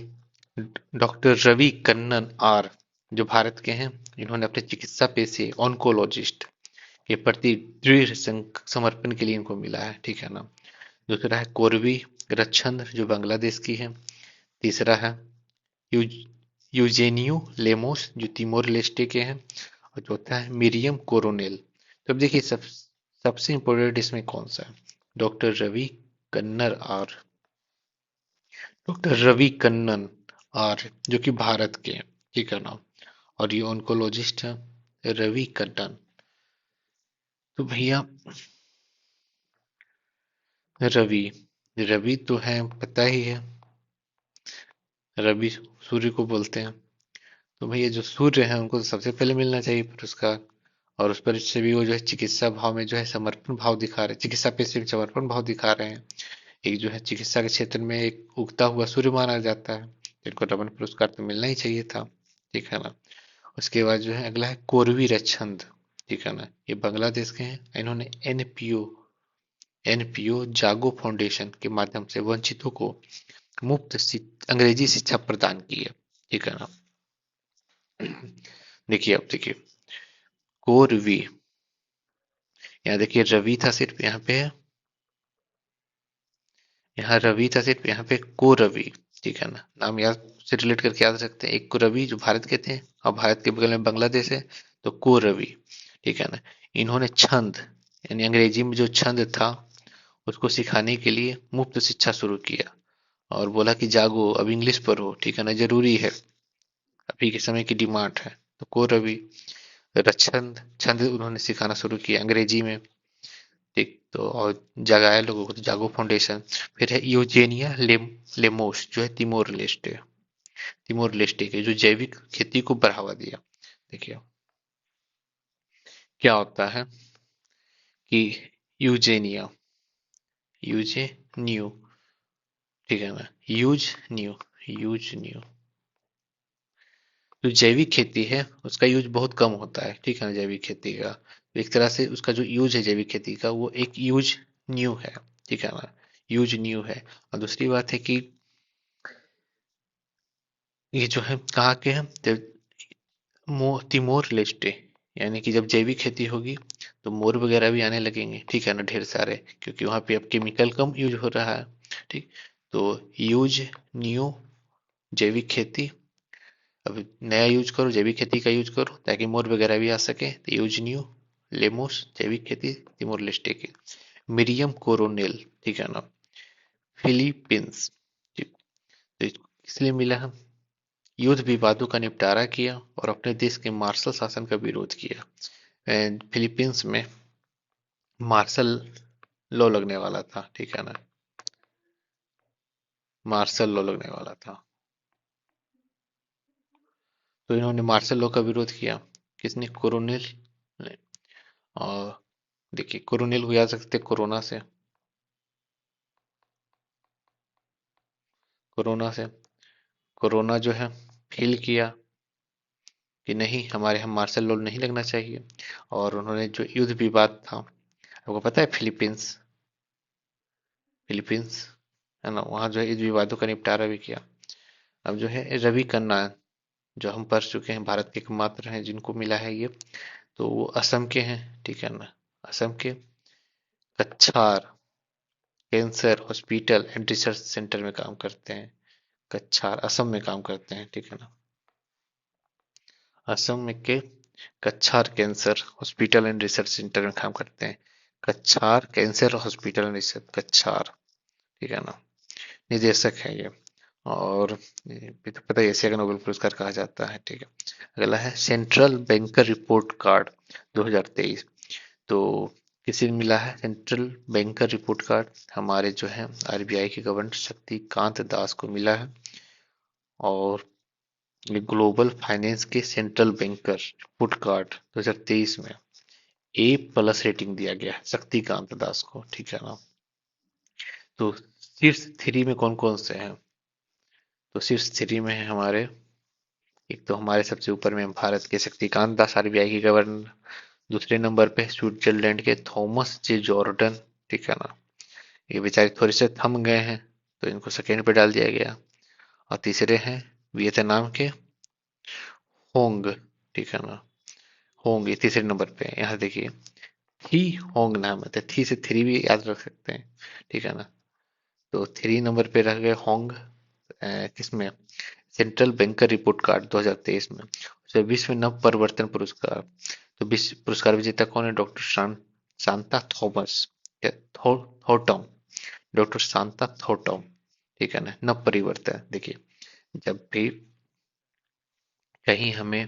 डॉक्टर रवि कन्नन आर जो भारत के हैं, इन्होंने अपने चिकित्सा पेशे ऑन्कोलॉजिस्ट के प्रति दृढ़ समर्पण के लिए इनको मिला है, ठीक है ना। दूसरा है कोरवी रच्छंद्र जो बांग्लादेश की है। तीसरा है यूज यूजेनियो लेमोस जो तिमोर लेस्टे के हैं। और चौथा है मिरियम कोरोनेल। तो अब देखिए सबसे इंपॉर्टेंट इसमें कौन सा है? Doctor Ravi Kannar R, doctor Ravi Kannan R जो कि भारत के हैं, ठीक है ना। और ये ऑन्कोलॉजिस्ट है रवि कन्नन। तो भैया रवि, रवि तो है पता ही है, रवि सूर्य को बोलते हैं। तो भैया जो सूर्य हैं उनको तो सबसे पहले मिलना चाहिए पुरस्कार। और उस पर से भी वो जो है चिकित्सा भाव में जो है समर्पण भाव दिखा रहे हैं, चिकित्सा पेशे में समर्पण भाव दिखा रहे हैं। एक जो है चिकित्सा के क्षेत्र में एक उगता हुआ सूर्य माना जाता है, इनको रमन पुरस्कार तो मिलना ही चाहिए था, ठीक है ना। उसके बाद जो है अगला है कोरवी रच्छंद, ठीक है ना। ये बांग्लादेश के हैं। इन्होंने एनपीओ जागो फाउंडेशन के माध्यम से वंचितों को मुफ्त अंग्रेजी शिक्षा प्रदान की है, ठीक है ना। देखिए अब देखिए कोरवी, यहाँ देखिए रवि था सिर्फ यहाँ पे है, यहाँ रवि था सिर्फ यहाँ पे को रवि, ठीक है ना। नाम याद से रिलेट करके याद रखते हैं। एक को रवि जो भारत के थे और भारत के बगल में बांग्लादेश है, तो को रवि, ठीक है ना। इन्होंने छंद यानी अंग्रेजी में जो छंद था उसको सिखाने के लिए मुफ्त शिक्षा शुरू किया और बोला कि जागो अब इंग्लिश पढ़ो, ठीक है ना, जरूरी है, अभी के समय की डिमांड है। तो को रवि छंद छंद उन्होंने सिखाना शुरू किया अंग्रेजी में, ठीक। तो और जगाया लोगों को, तो जागो फाउंडेशन। फिर है यूजेनिया लेमोस जो है तिमोर लेस्टे के जो जैविक खेती को बढ़ावा दिया। देखिए क्या होता है कि यूजेनिया यूजेनियो, ठीक है ना, यूज न्यू जो जैविक खेती है उसका यूज बहुत कम होता है, ठीक है ना, जैविक खेती का। एक तरह से उसका जो यूज है जैविक खेती का वो एक यूज न्यू है, ठीक है ना, यूज न्यू है। और दूसरी बात है कि ये जो है कहाँ के हैं, तिमोर लेस्टे, यानी कि जब जैविक खेती होगी तो मोर वगैरह भी आने लगेंगे, ठीक है ना, ढेर सारे, क्योंकि वहां पे अब केमिकल कम यूज हो रहा है, ठीक। तो यूज न्यू जैविक खेती, अब नया यूज करो, जैविक खेती का यूज करो ताकि मोर वगैरह भी आ सके। तो यूज न्यू लेमोस जैविक खेती तिमोर लेस्टे की। मिरियम कोरोनेल, ठीक है ना, फिलीपींस। ठीक, तो इसको इसलिए मिला है, युद्ध विवादों का निपटारा किया और अपने देश के मार्शल शासन का विरोध किया। एंड फिलीपींस में मार्शल लॉ लगने वाला था, ठीक है ना, मार्शल लॉ लगने वाला था। तो इन्होंने मार्शल लॉ का विरोध किया। किसने? कोरोनिल ने। और देखिए, कोरोनिल को याद रखते कोरोना से, कोरोना से। कोरोना जो है फील किया कि नहीं, हमारे यहाँ मार्शल लॉ नहीं लगना चाहिए, और उन्होंने जो युद्ध विवाद था, आपको पता है फिलीपींस, फिलीपींस है ना, वहाँ जो है युद्ध विवादों का निपटारा भी किया। अब जो है रवि कन्ना, जो हम पढ़ चुके हैं, भारत के एकमात्र हैं जिनको मिला है ये, तो वो असम के हैं, ठीक है ना, असम के कछार cancer hospital and research centre में काम करते हैं। कछार असम में काम करते हैं, ठीक है ना, असम में के कछार cancer hospital and research centre में काम करते हैं। कछार कैंसर हॉस्पिटल एंड रिसर्च, कछार, ठीक है ना, निदेशक है ये। और ये भी तो पता है, एशिया का नोबेल पुरस्कार कहा जाता है, ठीक है। अगला है सेंट्रल बैंकर रिपोर्ट कार्ड 2023। तो किसे मिला है सेंट्रल बैंकर रिपोर्ट कार्ड? हमारे जो है आरबीआई के गवर्नर शक्तिकांत दास को मिला है। और ये ग्लोबल फाइनेंस के सेंट्रल बैंकर रिपोर्ट कार्ड 2023 में ए प्लस रेटिंग दिया गया है शक्तिकांत दास को, ठीक है ना। तो शीर्ष थ्री में कौन कौन से हैं? तो शीर्ष थ्री में है हमारे, एक तो हमारे सबसे ऊपर में भारत के शक्तिकांत दास आरबीआई के गवर्नर, दूसरे नंबर पे स्विट्जरलैंड के थॉमस जे जॉर्डन, ठीक है ना, ये बेचारे थोड़े से थम गए हैं तो इनको सेकेंड पे डाल दिया गया। और तीसरे हैं वियतनाम के होंग, ठीक है ना, होंग ये तीसरे नंबर पे है। यहाँ देखिए थी होंग नाम है, तो थी से थ्री भी याद रख सकते हैं, ठीक है ना। तो थ्री नंबर पे रह गए होंग, किसमें? सेंट्रल बैंकर रिपोर्ट कार्ड 2023 में। उसे विश्व नव परिवर्तन पुरस्कार, तो विश्व पुरस्कार विजेता कौन है? Doctor Shanta Thomas, Thottam, doctor Shanta Thottam, ठीक है ना, नव परिवर्तन। देखिए, जब भी कहीं हमें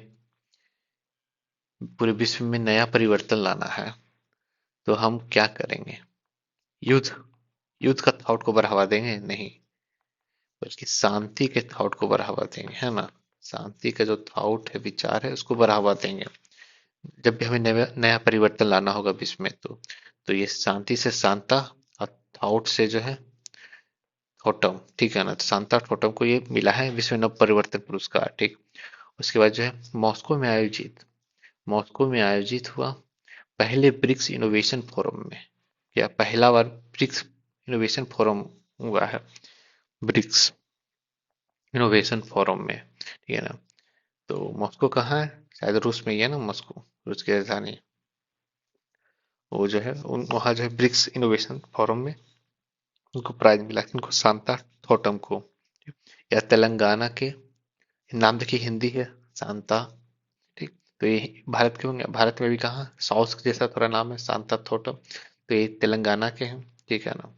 पूरे विश्व में नया परिवर्तन लाना है तो हम क्या करेंगे? युद्ध, युद्ध का थॉट को बढ़ावा देंगे? नहीं, बल्कि शांति के थॉट को बढ़ावा देंगे, है ना। शांति का जो थॉट है, विचार है, उसको बढ़ावा देंगे। जब भी हमें नया नया परिवर्तन लाना होगा विश्व में, तो ये शांति से शांता और थॉट से जो है थॉटम, ठीक है ना, तो शांता थॉटम को ये मिला है विश्व नव परिवर्तन पुरस्कार, ठीक। उसके बाद जो है मॉस्को में आयोजित हुआ पहले ब्रिक्स इनोवेशन फोरम में, या पहला बार ब्रिक्स इनोवेशन फोरम हुआ है, ब्रिक्स इनोवेशन फोरम में, ठीक है ना। तो मॉस्को कहाँ है? शायद रूस में ही है ना, मॉस्को रूस की राजधानी। वो जो है वहाँ जो है ब्रिक्स इनोवेशन फोरम में उनको प्राइज मिला, किनको? शांता थोटम को। या तेलंगाना के, नाम देखिए हिंदी है, शांता, ठीक। तो ये भारत के होंगे, भारत में भी कहाँ साउथ जैसा थोड़ा नाम है, शांता थोटम। तो ये तेलंगाना के हैं, ठीक है ना,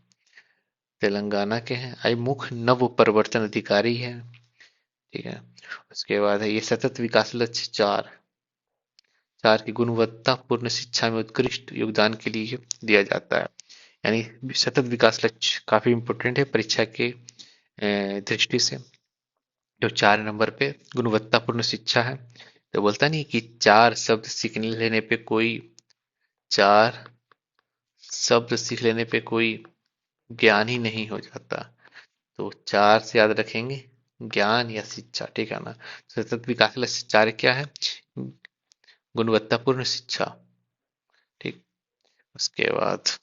तेलंगाना के हैं। आई मुख्य नव परिवर्तन अधिकारी है, ठीक है। उसके बाद है ये सतत विकास लक्ष्य चार, चार की गुणवत्तापूर्ण शिक्षा में उत्कृष्ट योगदान के लिए दिया जाता है। यानी सतत विकास लक्ष्य काफी इम्पोर्टेंट है परीक्षा के दृष्टि से। जो चार नंबर पे गुणवत्तापूर्ण शिक्षा है, तो बोलता नहीं कि चार शब्द सीखने लेने पे कोई, चार शब्द सीख लेने पे कोई ज्ञान ही नहीं हो जाता। तो चार से याद रखेंगे, ज्ञान या शिक्षा, ठीक है ना। सतत विकास लक्ष्य चार क्या है? गुणवत्तापूर्ण शिक्षा, ठीक। उसके बाद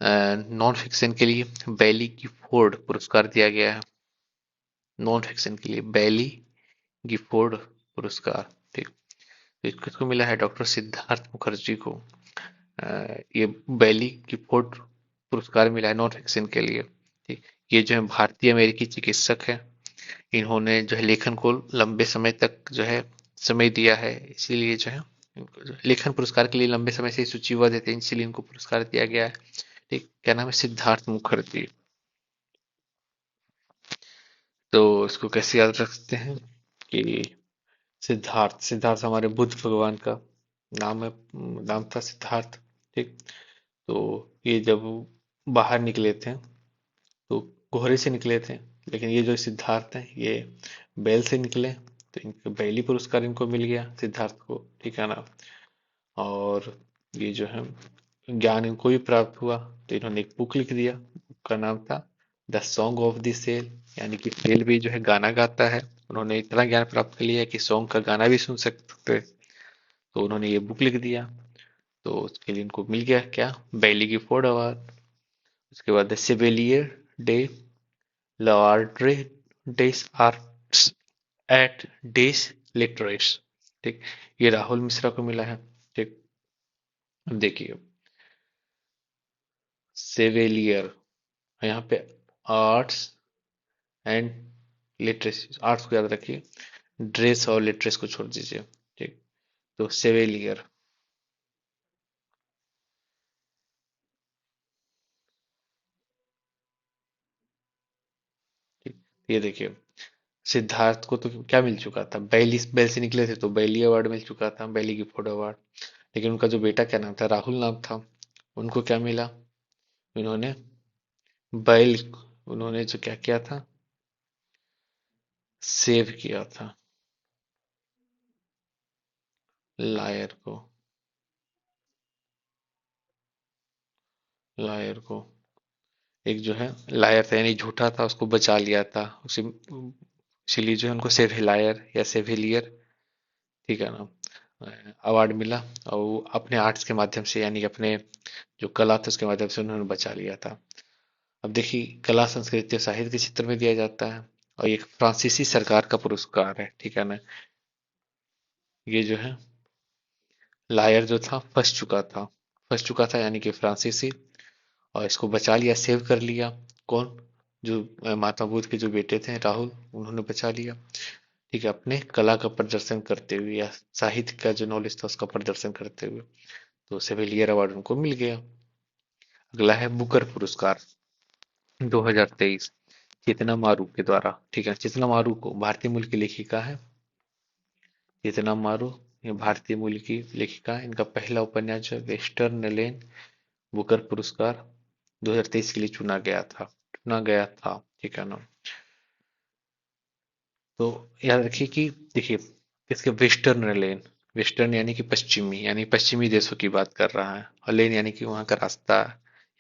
नॉन फिक्शन के लिए बैली गिफोर्ड पुरस्कार दिया गया है। नॉन फिक्शन के लिए बैली गिफोर्ड पुरस्कार, ठीक। तो किसको मिला है? डॉक्टर सिद्धार्थ मुखर्जी को ये बैली गिफोर्ड पुरस्कार मिला है नॉन फिक्शन के लिए, ठीक। ये जो है भारतीय अमेरिकी चिकित्सक है। इन्होंने जो है लेखन को लंबे समय तक जो है समय दिया है, इसीलिए जो है इनको जो लेखन पुरस्कार के लिए लंबे समय से सूचीबद्ध थे, इसलिए इनको पुरस्कार दिया गया है। ठीक, क्या नाम है? सिद्धार्थ मुखर्जी। तो इसको कैसे याद रख सकते हैं कि सिद्धार्थ, सिद्धार्थ हमारे बुद्ध भगवान का नाम है, नाम था सिद्धार्थ। ठीक, तो ये जब बाहर निकले थे तो कोहरे से निकले थे, लेकिन ये जो सिद्धार्थ हैं ये बैल से निकले, तो इनको बैली पुरस्कार इनको मिल गया सिद्धार्थ को, ठीक है ना। और ये जो है ज्ञान इनको भी प्राप्त हुआ, तो इन्होंने एक बुक लिख दिया, बुक का नाम था the song of the cell, यानी कि सेल भी जो है गाना गाता है। उन्होंने इतना ज्ञान प्राप्त कर लिया कि सॉन्ग का गाना भी सुन सकते, तो उन्होंने ये बुक लिख दिया। तो उसके लिए इनको मिल गया क्या? बैली की फोर्ड अवार्ड। उसके बाद the Chevalier de l'Ordre des Arts et des Lettres. ठीक, ये राहुल मिश्रा को मिला है। ठीक, अब देखिए सेवेलियर, यहाँ पे आर्ट्स एंड लिटरेसी, आर्ट्स को याद रखिए, ड्रेस और लिटरेस को छोड़ दीजिए। ठीक, तो सेवेलियर। ठीक, ये देखिए सिद्धार्थ को तो क्या मिल चुका था? बैली, बैल से निकले थे तो बैली अवार्ड मिल चुका था, बैली की फोर्ड अवार्ड। लेकिन उनका जो बेटा, क्या नाम था? राहुल नाम था। उनको क्या मिला? उन्होंने बैल, उन्होंने जो क्या किया था, सेव किया था लायर को, लायर को, एक जो है लायर था यानी झूठा था, उसको बचा लिया था उसी, इसीलिए जो है उनको सेविलायर या सेविलियर, ठीक है ना, अवार्ड मिला। और वो अपने आर्ट्स के माध्यम से, यानी कि अपने जो कला था उसके माध्यम से उन्होंने बचा लिया था। अब देखिए कला संस्कृति और साहित्य के क्षेत्र में दिया जाता है, और ये फ्रांसीसी सरकार का पुरस्कार है, ठीक है ना। ये जो है लायर जो था फंस चुका था, फंस चुका था यानी कि फ्रांसीसी, और इसको बचा लिया, सेव कर लिया। कौन? जो महात्मा बुद्ध के जो बेटे थे राहुल, उन्होंने बचा लिया। ठीक है, अपने कला का प्रदर्शन करते हुए या साहित्य का जो नॉलेज था उसका प्रदर्शन करते हुए, तो सेविलियर अवार्ड उनको मिल गया। अगला है बुकर पुरस्कार 2023, चेतना मारू के द्वारा। ठीक है, चेतना मारू को भारतीय मूल की लेखिका है, चेतना मारू, ये भारतीय मूल की लेखिका है। इनका पहला उपन्यास जो है वेस्टर्न लेन, बुकर पुरस्कार 2023 के लिए चुना गया था, ठीक है ना। तो याद रखिए कि देखिए इसके वेस्टर्न लेन, वेस्टर्न यानी कि पश्चिमी, यानी पश्चिमी देशों की बात कर रहा है, और लेन यानी कि वहाँ का रास्ता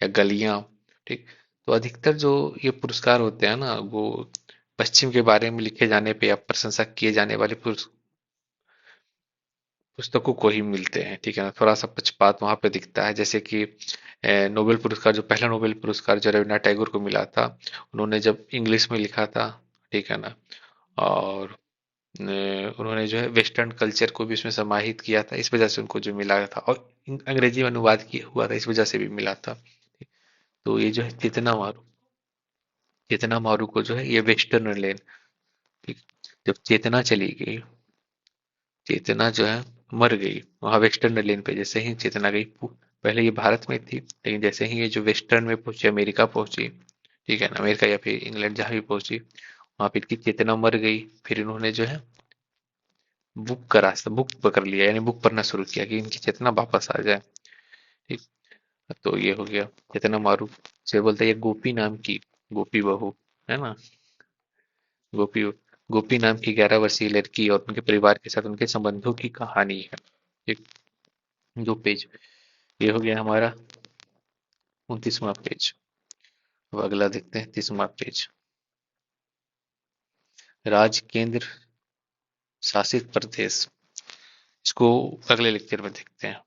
या गलियां। ठीक, तो अधिकतर जो ये पुरस्कार होते हैं ना, वो पश्चिम के बारे में लिखे जाने पे या प्रशंसा किए जाने वाले पुस्तकों को ही मिलते हैं, ठीक है ना। थोड़ा सा पक्षपात वहां पे दिखता है, जैसे कि नोबेल पुरस्कार, जो पहला नोबेल पुरस्कार जो रविन्द्रनाथ टैगोर को मिला था, उन्होंने जब इंग्लिश में लिखा था, ठीक है ना। और उन्होंने जो है वेस्टर्न कल्चर को भी उसमें समाहित किया था, इस वजह से उनको जो मिला था, और अंग्रेजी में अनुवाद किया हुआ था, इस वजह से भी मिला था। तो ये जो है चेतना मारू को जो है ये वेस्टर्न लेन। ठीक, जब चेतना चली गई, चेतना जो है मर गई वहां वेस्टर्न लेन पे, जैसे ही चेतना गई, पहले ये भारत में थी, लेकिन जैसे ही ये जो वेस्टर्न में पहुंची, अमेरिका पहुंची, ठीक है ना, अमेरिका या फिर इंग्लैंड जहां भी पहुंची, वहां पे इनकी चेतना मर गई। फिर इन्होंने जो है बुक का रास्ता, बुक पकड़ लिया, यानी बुक पढ़ना शुरू किया कि इनकी चेतना वापस आ जाए। ठीक, तो ये हो गया चेतना मारू। से बोलते हैं ये गोपी नाम की, गोपी बहू, है ना, गोपी, गोपी नाम की 11 वर्षीय लड़की और उनके परिवार के साथ उनके संबंधों की कहानी है। एक, 2 पेज, ये हो गया हमारा 29वां पेज। अब अगला देखते हैं 30वां पेज, राज्य केंद्र शासित प्रदेश। इसको अगले लेक्चर में देखते हैं।